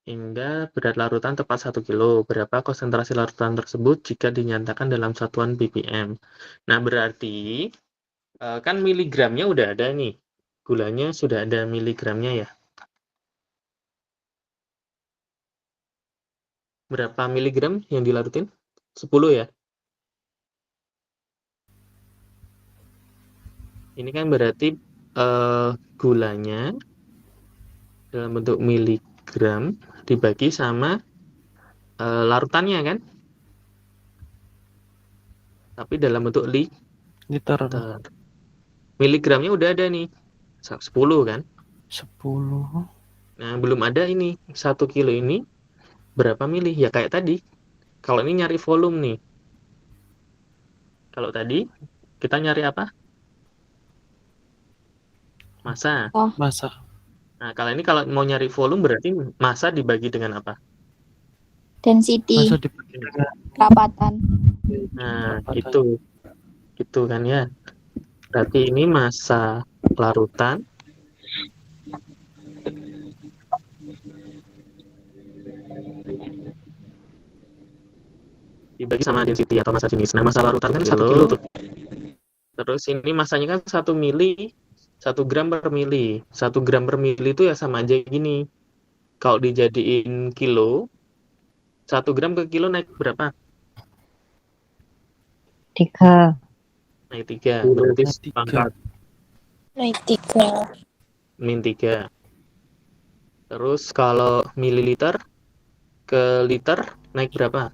A: Hingga berat larutan tepat 1 kilo. Berapa konsentrasi larutan tersebut jika dinyatakan dalam satuan ppm? Nah, berarti kan miligramnya udah ada nih. Gulanya sudah ada miligramnya ya. Berapa miligram yang dilarutin? 10 ya? Ini kan berarti gulanya dalam bentuk miligram dibagi sama larutannya kan? Tapi dalam bentuk
F: Liter.
A: Miligramnya udah ada nih. 10 kan?
F: 10.
A: Nah, belum ada ini. 1 kilo ini berapa mili? Ya kayak tadi. Kalau ini nyari volume nih. Kalau tadi kita nyari apa? Massa.
F: Massa.
A: Nah, kalau ini kalau mau nyari volume berarti massa dibagi dengan apa?
C: Density.
F: Massa dibagi dengan
C: Kerapatan.
A: Nah,
F: kerapatan.
A: gitu kan ya. Berarti ini massa larutan dibagi sama density atau massa jenis. Nah, massa larutan kan 1 kilo tuh. Terus ini massanya kan 1 mili, 1 gram per mili. 1 gram per mili itu ya sama aja gini. Kalau dijadiin kilo, 1 gram ke kilo naik berapa?
E: 3.
A: Naik 3. Berarti
F: Naik 3.
A: pangkat
C: Naik 3.
A: min 3. Terus kalau mililiter ke liter naik berapa?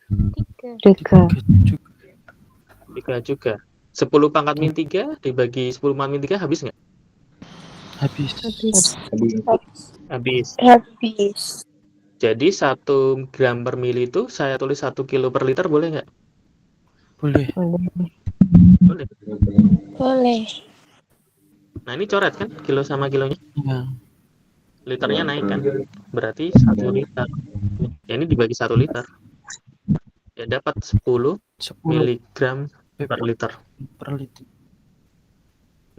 E: 3.
A: 3 juga. 10 pangkat min 3 dibagi 10 pangkat min 3 habis nggak?
F: Habis.
A: Habis. Jadi 1 gram per mili itu saya tulis 1 kilo per liter boleh nggak?
F: Boleh.
C: Boleh.
A: Nah, ini coret kan kilo sama kilonya.
F: Ya.
A: Liternya naik kan. Berarti 1 liter. Ya, ini dibagi 1 liter. Ya dapat 10 miligram per liter.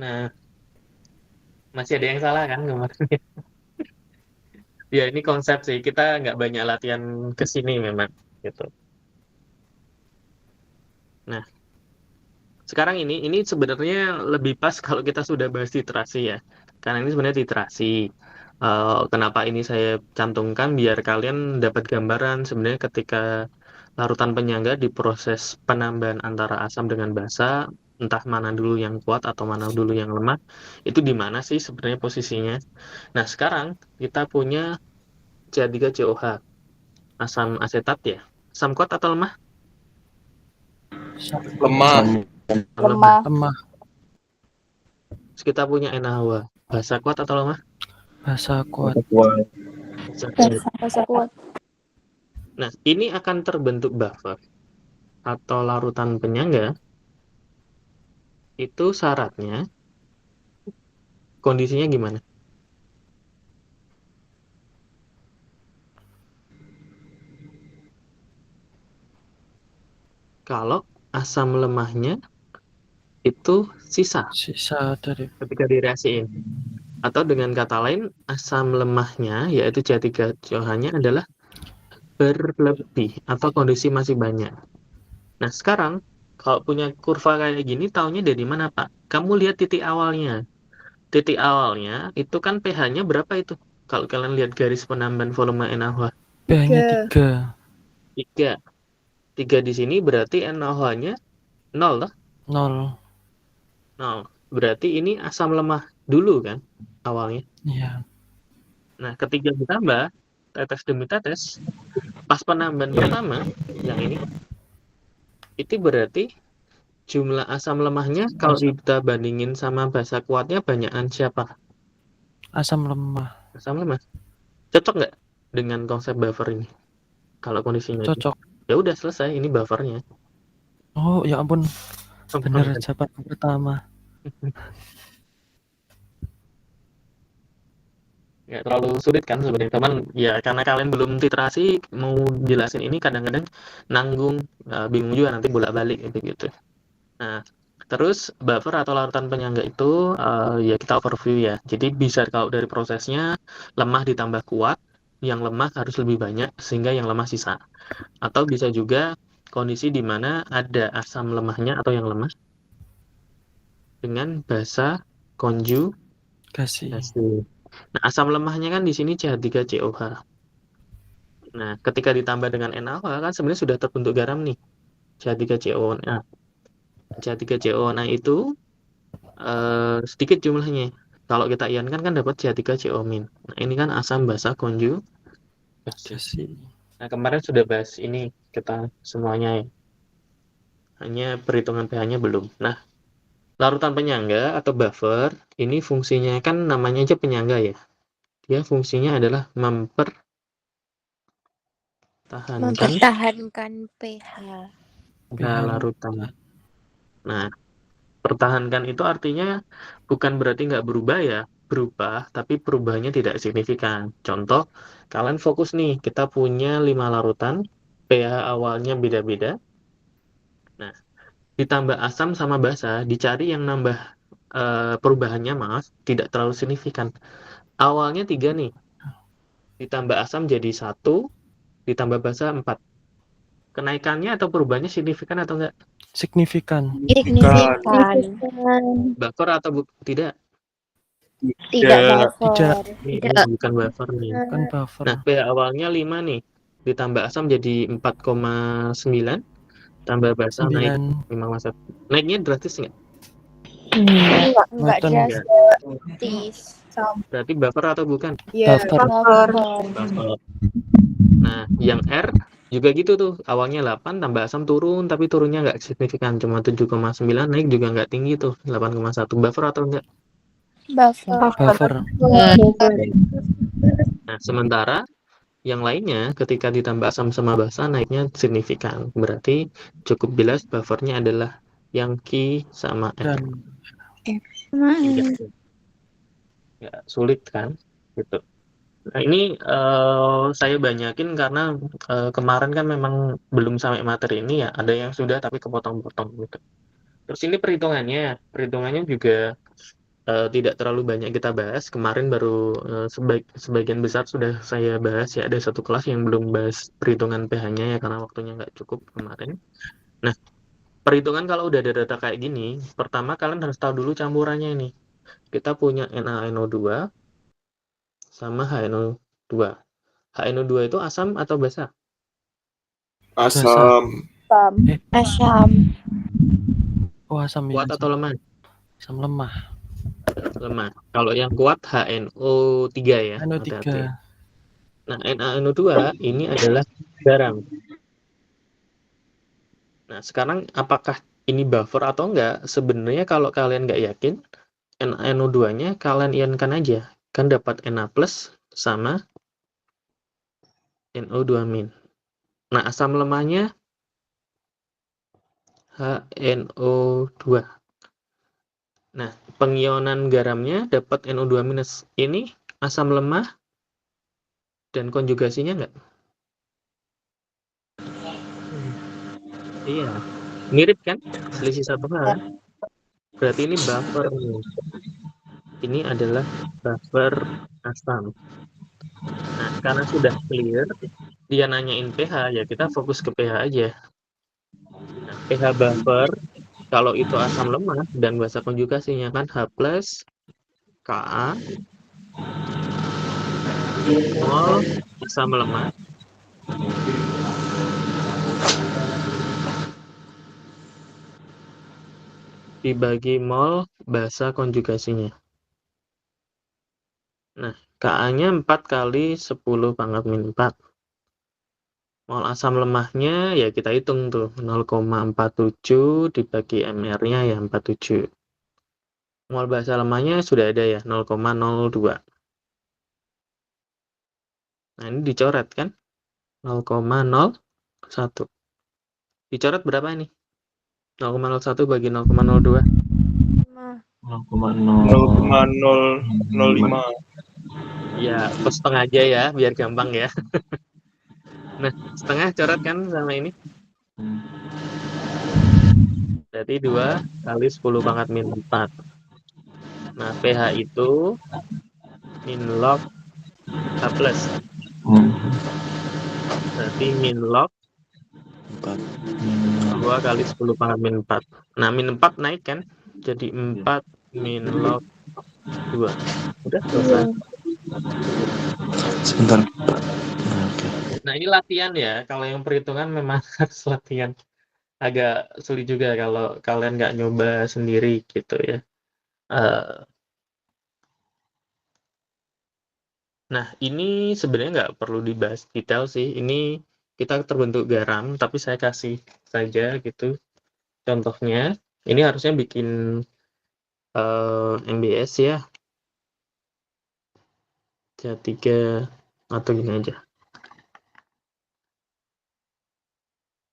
A: Nah, masih ada yang salah kan kemarin? Ya, ini konsep sih. Kita nggak banyak latihan ke sini memang gitu. Nah, sekarang ini sebenarnya lebih pas kalau kita sudah bahas titrasi ya. Karena ini sebenarnya titrasi. Kenapa ini saya cantumkan biar kalian dapat gambaran sebenarnya ketika larutan penyangga diproses penambahan antara asam dengan basa, entah mana dulu yang kuat atau mana dulu yang lemah, itu di mana sih sebenarnya posisinya. Nah, sekarang kita punya C3COH, asam asetat ya. Asam kuat atau lemah?
D: Lemah.
A: Terus kita punya NaOH, basa kuat atau lemah?
F: Basa kuat.
C: Basa kuat.
A: Nah, ini akan terbentuk buffer atau larutan penyangga. Itu syaratnya kondisinya gimana? Kalau asam lemahnya itu sisa
F: dari
A: ketika direaksiin. Atau dengan kata lain, asam lemahnya yaitu C3COH-nya adalah berlebih atau kondisi masih banyak. Nah, sekarang Kalau punya kurva kayak gini, taunya dari mana, Pak? Kamu lihat titik awalnya. Titik awalnya itu kan pH-nya berapa itu? Kalau kalian lihat garis penambahan volume NaOH,
F: pH-nya 3.
A: 3. 3 di sini berarti NaOH-nya 0 toh?
F: 0.
A: 0. Berarti ini asam lemah dulu kan awalnya.
F: Iya.
A: Nah, ketika ditambah tetes demi tetes, pas penambahan pertama yang ini, itu berarti jumlah asam lemahnya kalau kita bandingin sama basa kuatnya banyakan siapa?
F: Asam lemah.
A: Asam lemah. Cocok nggak dengan konsep buffer ini? Kalau kondisinya itu?
F: Cocok.
A: Ya udah selesai, ini buffernya.
F: Oh, ya ampun. Bener jawaban pertama.
A: Nggak terlalu sulit kan sebenarnya, teman. Ya karena kalian belum literasi, mau jelasin ini kadang-kadang nanggung, bingung juga nanti bolak-balik gitu. Nah, terus buffer atau larutan penyangga itu ya kita overview ya. Jadi bisa kalau dari prosesnya lemah ditambah kuat, yang lemah harus lebih banyak sehingga yang lemah sisa. Atau bisa juga kondisi di mana ada asam lemahnya atau yang lemah dengan basa konjugasi. Nah, asam lemahnya kan di sini CH3COH. Nah, ketika ditambah dengan NaOH kan sebenarnya sudah terbentuk garam nih, CH3COH. Nah, CH3COH itu sedikit jumlahnya. Kalau kita ionkan kan dapat CH3CO-. Nah, ini kan asam basa konjugasi. Nah, kemarin sudah bahas ini kita semuanya ya. Hanya perhitungan pH-nya belum. Nah, larutan penyangga atau buffer, ini fungsinya kan namanya aja penyangga ya. Dia fungsinya adalah
C: mempertahankan pH
A: larutan. Nah, pertahankan itu artinya bukan berarti nggak berubah ya, berubah, tapi perubahannya tidak signifikan. Contoh, kalian fokus nih, kita punya 5 larutan, pH awalnya beda-beda. Nah, ditambah asam sama basa, dicari yang nambah perubahannya, maaf, tidak terlalu signifikan. Awalnya 3 nih, ditambah asam jadi 1, ditambah basa 4. Kenaikannya atau perubahannya signifikan atau enggak?
F: Signifikan.
A: Buffer atau tidak?
C: Tidak buffer.
F: Tidak.
A: Bukan buffer nih.
F: Bukan buffer.
A: Nah, pH awalnya 5 nih, ditambah asam jadi 4,9, tambah basa naik 5,1. Naiknya drastis nggak?
C: Enggak drastis.
A: Berarti buffer atau bukan?
C: Buffer.
A: Nah, yang R juga gitu tuh, awalnya 8 tambah asam turun, tapi turunnya nggak signifikan, cuma 7,9, naik juga nggak tinggi tuh, 8,1. Buffer atau enggak?
F: Buffer.
A: Nah, sementara yang lainnya ketika ditambah asam sama basa naiknya signifikan. Berarti cukup jelas buffernya adalah yang Q sama R. Ya, sulit kan? Gitu. Nah, ini saya banyakin karena kemarin kan memang belum sampai materi ini ya. Ada yang sudah tapi kepotong-potong gitu. Terus ini perhitungannya juga tidak terlalu banyak kita bahas. Kemarin baru sebagian besar sudah saya bahas ya. Ada satu kelas yang belum bahas perhitungan pH-nya ya karena waktunya nggak cukup kemarin. Nah, perhitungan kalau udah ada data kayak gini, pertama kalian harus tahu dulu campurannya ini. Kita punya NaNO2 sama HNO2. HNO2 itu asam atau basa?
B: Asam.
C: Asam.
F: Oh, asam.
A: Kuat atau lemah?
F: Asam lemah.
A: Lemah. Kalau yang kuat HNO3 ya.
F: NO3.
A: Nah, NaNO2 ini adalah garam. Nah, sekarang apakah ini buffer atau enggak? Sebenarnya kalau kalian nggak yakin, NaNO2-nya kalian ionkan aja. Kan dapat Na plus sama NO2-. Nah, asam lemahnya HNO2. Nah, pengionan garamnya dapat NO2-. Ini asam lemah dan konjugasinya enggak? Iya. Mirip kan? Selisih satu hal. Berarti ini buffer. Ini adalah buffer asam. Nah, karena sudah clear, dia nanyain pH, ya kita fokus ke pH aja. Nah, pH buffer kalau itu asam lemah dan basa konjugasinya kan H plus Ka mol asam lemah dibagi mol basa konjugasinya. Nah, Ka-nya 4 kali 10 pangkat min 4. Mol asam lemahnya ya kita hitung tuh 0,47 dibagi mR-nya ya 47. Mol basa lemahnya sudah ada ya 0,02. Nah, ini dicoret kan? 0,01. Dicoret berapa ini? 0,01 bagi 0,02.
D: 0,005.
A: Ya, plus setengah aja ya, biar gampang ya. Nah, setengah coret kan sama ini? Berarti 2 kali 10 pangkat min 4. Nah, pH itu min log H plus. Berarti min log 2 kali 10 pangkat min 4. Nah, min 4 naik kan? Jadi 4 min log 2. Udah selesai.
B: Sebentar.
A: Nah, ini latihan ya. Kalau yang perhitungan memang harus latihan. Agak sulit juga kalau kalian nggak nyoba sendiri gitu ya. Nah, ini sebenarnya nggak perlu dibahas detail sih. Ini kita terbentuk garam, tapi saya kasih saja gitu contohnya. Ini harusnya bikin MBS ya. C3 atau gini aja.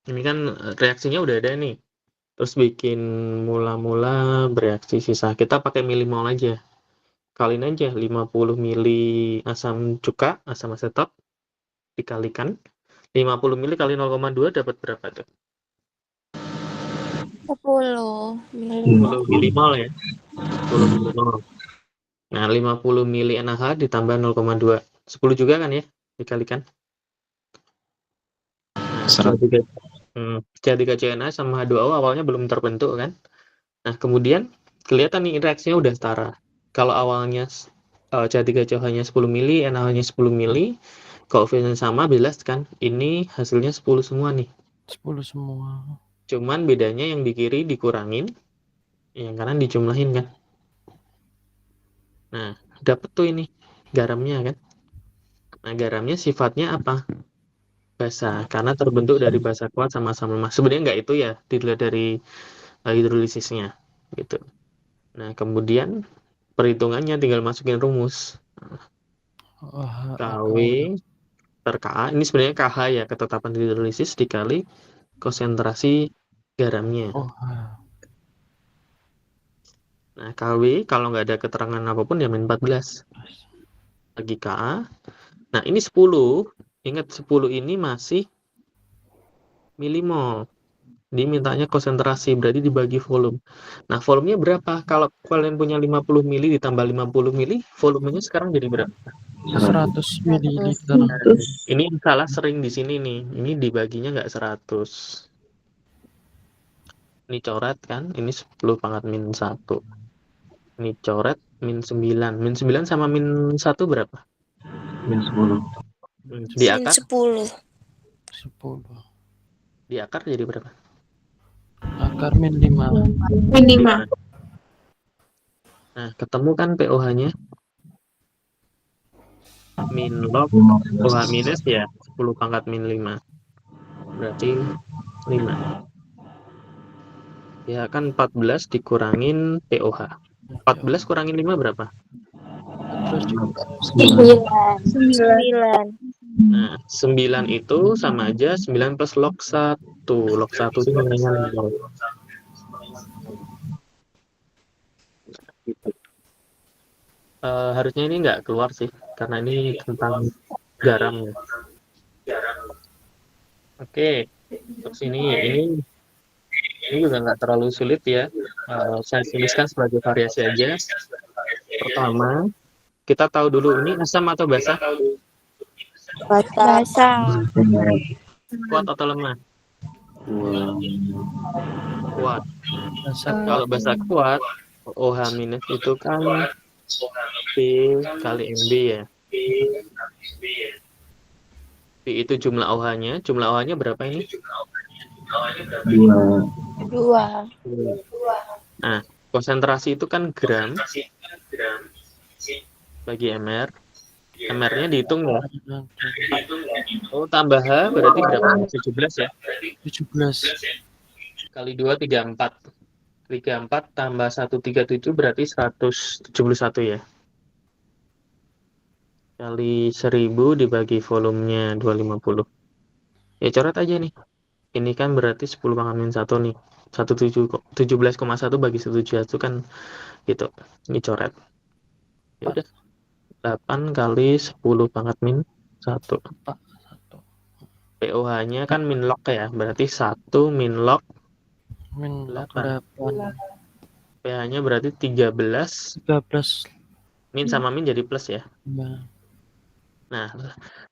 A: Ini kan reaksinya udah ada nih. Terus bikin mula-mula bereaksi sisa. Kita pakai milimol aja. Kaliin aja 50 mili asam cuka, asam asetat dikalikan 50 mili kali 0,2 dapat berapa tuh?
C: 10
A: 10 milimol ya. 10 milimol. Nah, 50 mili NaH ditambah 0,2. 10 juga kan ya dikalikan. Nah, C3CNA sama H2O awalnya belum terbentuk kan. Nah, kemudian kelihatan nih reaksinya udah setara. Kalau awalnya C3COH-nya 10 mili, NaH-nya 10 mili, koefisien sama jelas kan. Ini hasilnya 10 semua nih.
F: 10 semua.
A: Cuman bedanya yang di kiri dikurangin, yang kanan dijumlahin kan. Nah, dapet tuh ini garamnya kan. Nah, garamnya sifatnya apa? Basa, karena terbentuk dari basa kuat sama asam lemah. Sebenarnya nggak itu ya, dilihat dari hidrolisisnya gitu. Nah, kemudian perhitungannya tinggal masukin rumus. KW per Ka, ini sebenarnya KH ya, ketetapan hidrolisis dikali konsentrasi garamnya. Nah, KW kalau nggak ada keterangan apapun ya min 14 bagi Ka. Nah, ini 10. Ingat 10 ini masih milimol. Dimintanya konsentrasi, berarti dibagi volume. Nah, volumenya berapa? Kalau kalian punya 50 mili ditambah 50 mili, volumenya sekarang jadi berapa?
F: 100 ml.
A: Ini yang salah sering di sini nih. Ini dibaginya nggak 100. Ini coret kan? Ini 10 pangkat min 1. Ini coret min 9. Min 9 sama min 1 berapa?
B: Min 10.
A: Di akar?
C: 10.
A: Di akar jadi berapa?
F: Akar min 5.
C: Min 5.
A: Nah, ketemu kan pOH-nya? Min log OH minus ya 10 pangkat min 5. Berarti 5. Ya kan 14 dikurangin pOH. 14 kurangin 5 berapa?
C: 9.
A: Nah, 9 itu sama aja 9 plus log 1. Log 1 itu nilainya 0. Harusnya ini nggak keluar sih, karena ini tentang garam. Oke, terus ini juga nggak terlalu sulit ya. Saya tuliskan sebagai variasi aja. Pertama, kita tahu dulu ini asam atau basa?
C: Basa.
A: Kuat atau lemah?
B: Dua.
A: Kuat.
F: Bahasa
A: Kalau bahasa kuat, OH minus itu kan P kali MB ya. P itu jumlah OH-nya. Jumlah OH-nya berapa ini?
B: Dua.
C: 2.
A: Nah, konsentrasi itu kan gram bagi mR. MR-nya dihitung ya. Oh, tambah H berarti berapa? 17 ya.
F: 17.
A: Kali 2, 34. 34 tambah 137 berarti 171 ya. Kali 1000 dibagi volumenya 250. Ya coret aja nih. Ini kan berarti 10 pangkat min 1 nih. 17,1 bagi 171 kan gitu. Ini coret. Ya udah. 8 kali 10 pangkat min 1.
F: Pak, 1.
A: POH-nya kan min log ya. Berarti 1 min log
F: Min
A: 8.
F: 8.
A: pH-nya berarti 13.
F: 13.
A: Min sama min jadi plus ya.
F: Ya.
A: Nah,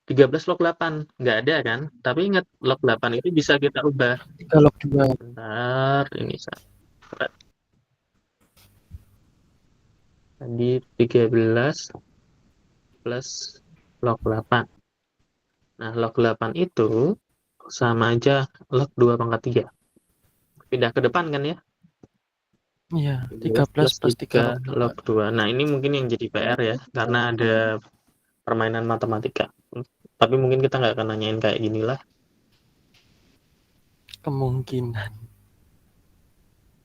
A: 13 log 8. Nggak ada kan? Tapi ingat, log 8 itu bisa kita ubah.
F: 3 log 2.
A: Bentar, ini saya. Tadi 13 plus log 8. Nah, log 8 itu sama aja log 2 pangkat 3. Pindah ke depan kan ya?
F: Iya,
A: 13
F: 13 plus 3
A: log 2. Nah, ini mungkin yang jadi PR ya, karena ada permainan matematika. Tapi mungkin kita nggak akan nanyain kayak gini lah.
F: kemungkinan.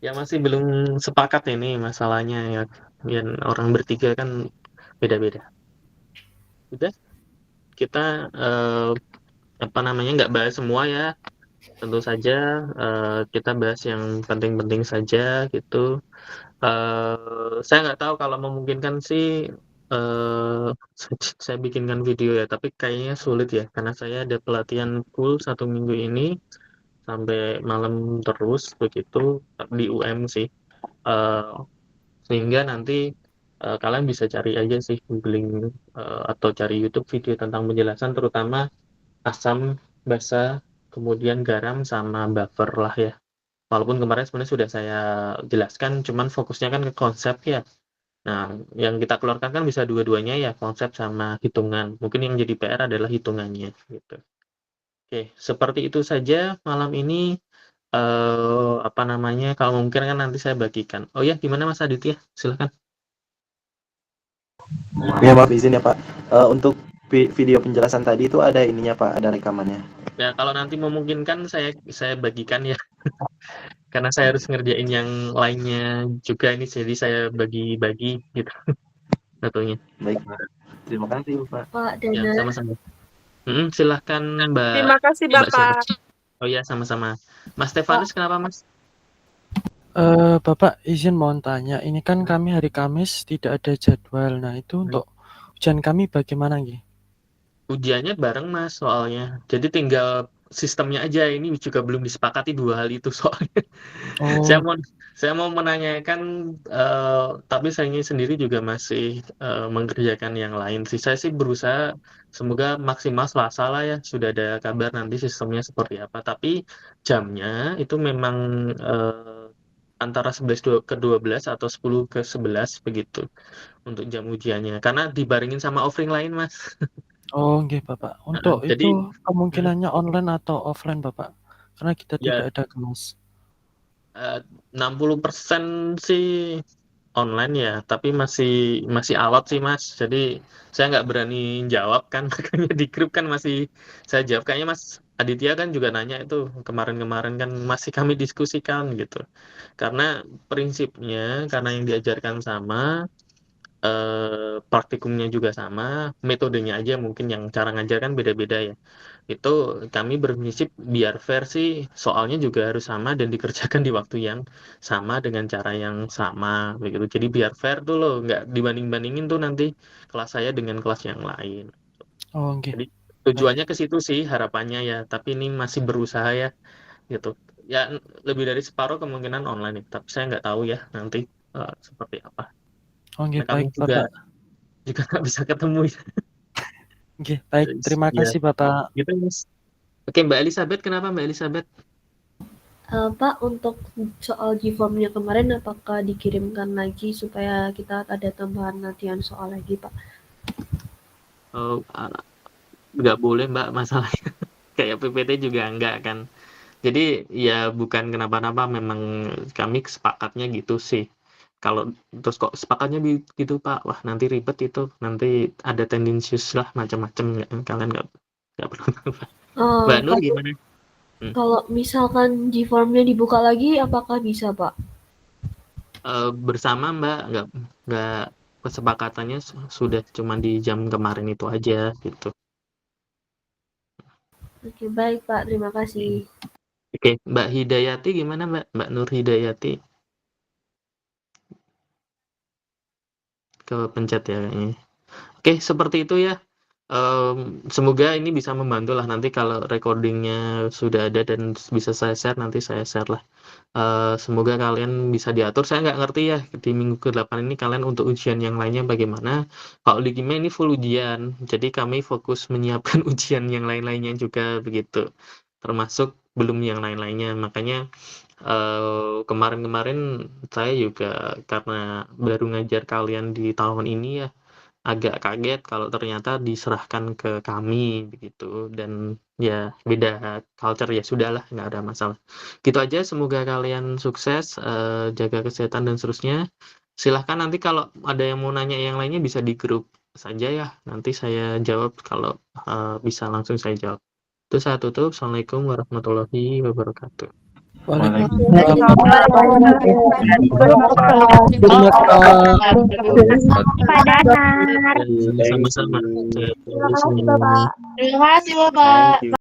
A: Ya masih belum sepakat ini masalahnya ya. Dan orang bertiga kan beda-beda. Udah, kita nggak bahas semua ya. Tentu saja kita bahas yang penting-penting saja gitu. Saya nggak tahu kalau memungkinkan sih saya bikinkan video ya, tapi kayaknya sulit ya karena saya ada pelatihan full 1 minggu ini sampai malam terus begitu di UM sih. Sehingga nanti kalian bisa cari aja sih googling atau cari YouTube video tentang penjelasan terutama asam, basa, kemudian garam sama buffer lah ya. Walaupun kemarin sebenarnya sudah saya jelaskan, cuman fokusnya kan ke konsep ya. Nah, yang kita keluarkan kan bisa dua-duanya ya, konsep sama hitungan. Mungkin yang jadi PR adalah hitungannya gitu. Oke, seperti itu saja malam ini. Kalau mungkin kan nanti saya bagikan. Oh ya, gimana Mas Aditya? Silahkan.
B: Ya maaf izin ya Pak. Untuk video penjelasan tadi itu ada ininya Pak, ada rekamannya.
A: Ya, kalau nanti memungkinkan saya bagikan ya. Karena saya harus ngerjain yang lainnya juga ini, jadi saya bagi-bagi gitu satunya.
B: Baik Pak. Terima kasih Pak.
A: Ya, sama-sama. Silahkan Mbak.
G: Terima kasih Bapak.
A: Oh ya, sama-sama. Mas Stefanus, kenapa Mas?
F: Bapak izin mohon tanya, ini kan kami hari Kamis tidak ada jadwal. Nah, itu untuk ujian kami bagaimana nggih?
A: Ujiannya bareng Mas soalnya. Jadi tinggal sistemnya aja, ini juga belum disepakati dua hal itu soalnya.
F: Oh,
A: Saya mau menanyakan, tapi saya sendiri juga masih mengerjakan yang lain sih. Saya sih berusaha semoga maksimal Selasa lah ya, sudah ada kabar nanti sistemnya seperti apa. Tapi jamnya itu memang antara 11 ke 12 atau 10 ke 11 begitu untuk jam ujiannya. Karena dibarengin sama offering lain, Mas.
F: oh nggih Bapak. Untuk
A: Jadi
F: itu kemungkinannya online atau offline Bapak? Karena kita
A: ya
F: tidak ada kelas.
A: 60% sih online ya, tapi masih alot sih Mas. Jadi saya nggak berani jawab kan, makanya di grup kan masih saya jawab. Kayaknya Mas Aditya kan juga nanya itu kemarin-kemarin kan masih kami diskusikan gitu. Karena prinsipnya, karena yang diajarkan sama, praktikumnya juga sama, metodenya aja mungkin yang cara ngajar kan beda-beda ya. Itu kami berprinsip biar fair sih, soalnya juga harus sama dan dikerjakan di waktu yang sama dengan cara yang sama begitu. Jadi biar fair tuh loh, nggak dibanding-bandingin tuh nanti kelas saya dengan kelas yang lain.
F: Oh nggih.
A: Jadi tujuannya ke situ sih harapannya ya, tapi ini masih berusaha ya gitu. Ya lebih dari separuh kemungkinan online nih, tapi saya nggak tahu ya nanti seperti apa.
F: Oh nggih,
A: Nah, kami
F: baik
A: juga
F: Bapak.
A: nggak bisa ketemu ya.
F: Nggih, baik. Terima
A: Ya,
F: kasih Bapak.
A: gitu Mas. Oke, Mbak Elizabeth, kenapa Mbak Elizabeth?
G: Pak, untuk soal G-form-nya kemarin apakah dikirimkan lagi supaya kita ada tambahan latihan soal lagi, Pak?
A: Nggak boleh Mbak masalahnya. Kayak PPT juga enggak kan. Jadi ya bukan kenapa-napa, memang kami sepakatnya gitu sih. Kalau terus kok sepakatnya gitu Pak, wah nanti ribet itu, nanti ada tendensius lah macam-macam, kalian nggak perlu tahu Pak. Mbak Nur gimana?
G: Kalau misalkan G-form-nya dibuka lagi, apakah bisa Pak?
A: Bersama Mbak, nggak kesepakatannya sudah cuma di jam kemarin itu aja gitu.
G: Oke, baik Pak, terima kasih.
A: Oke, Mbak Hidayati gimana Mbak Nur Hidayati? Kepencet ya kayaknya. Oke, seperti itu ya. Semoga ini bisa membantu lah, nanti kalau recordingnya sudah ada dan bisa saya share, nanti saya share lah. Semoga kalian bisa diatur. Saya nggak ngerti ya di minggu ke-8 ini kalian untuk ujian yang lainnya bagaimana. Kalau di kimia ini full ujian, jadi kami fokus menyiapkan ujian yang lain-lainnya juga begitu, termasuk belum yang lain-lainnya. Makanya kemarin-kemarin saya juga karena baru ngajar kalian di tahun ini ya, agak kaget kalau ternyata diserahkan ke kami begitu, dan ya beda culture, ya sudahlah, nggak ada masalah. Gitu aja, semoga kalian sukses, jaga kesehatan dan seterusnya. Silahkan nanti kalau ada yang mau nanya yang lainnya bisa di grup saja ya, nanti saya jawab kalau bisa langsung saya jawab. Itu saya tutup. Assalamualaikum warahmatullahi wabarakatuh.
F: Waalaikumsalam.
A: Sama-sama.
C: Terima kasih Bapak.
B: Thank you.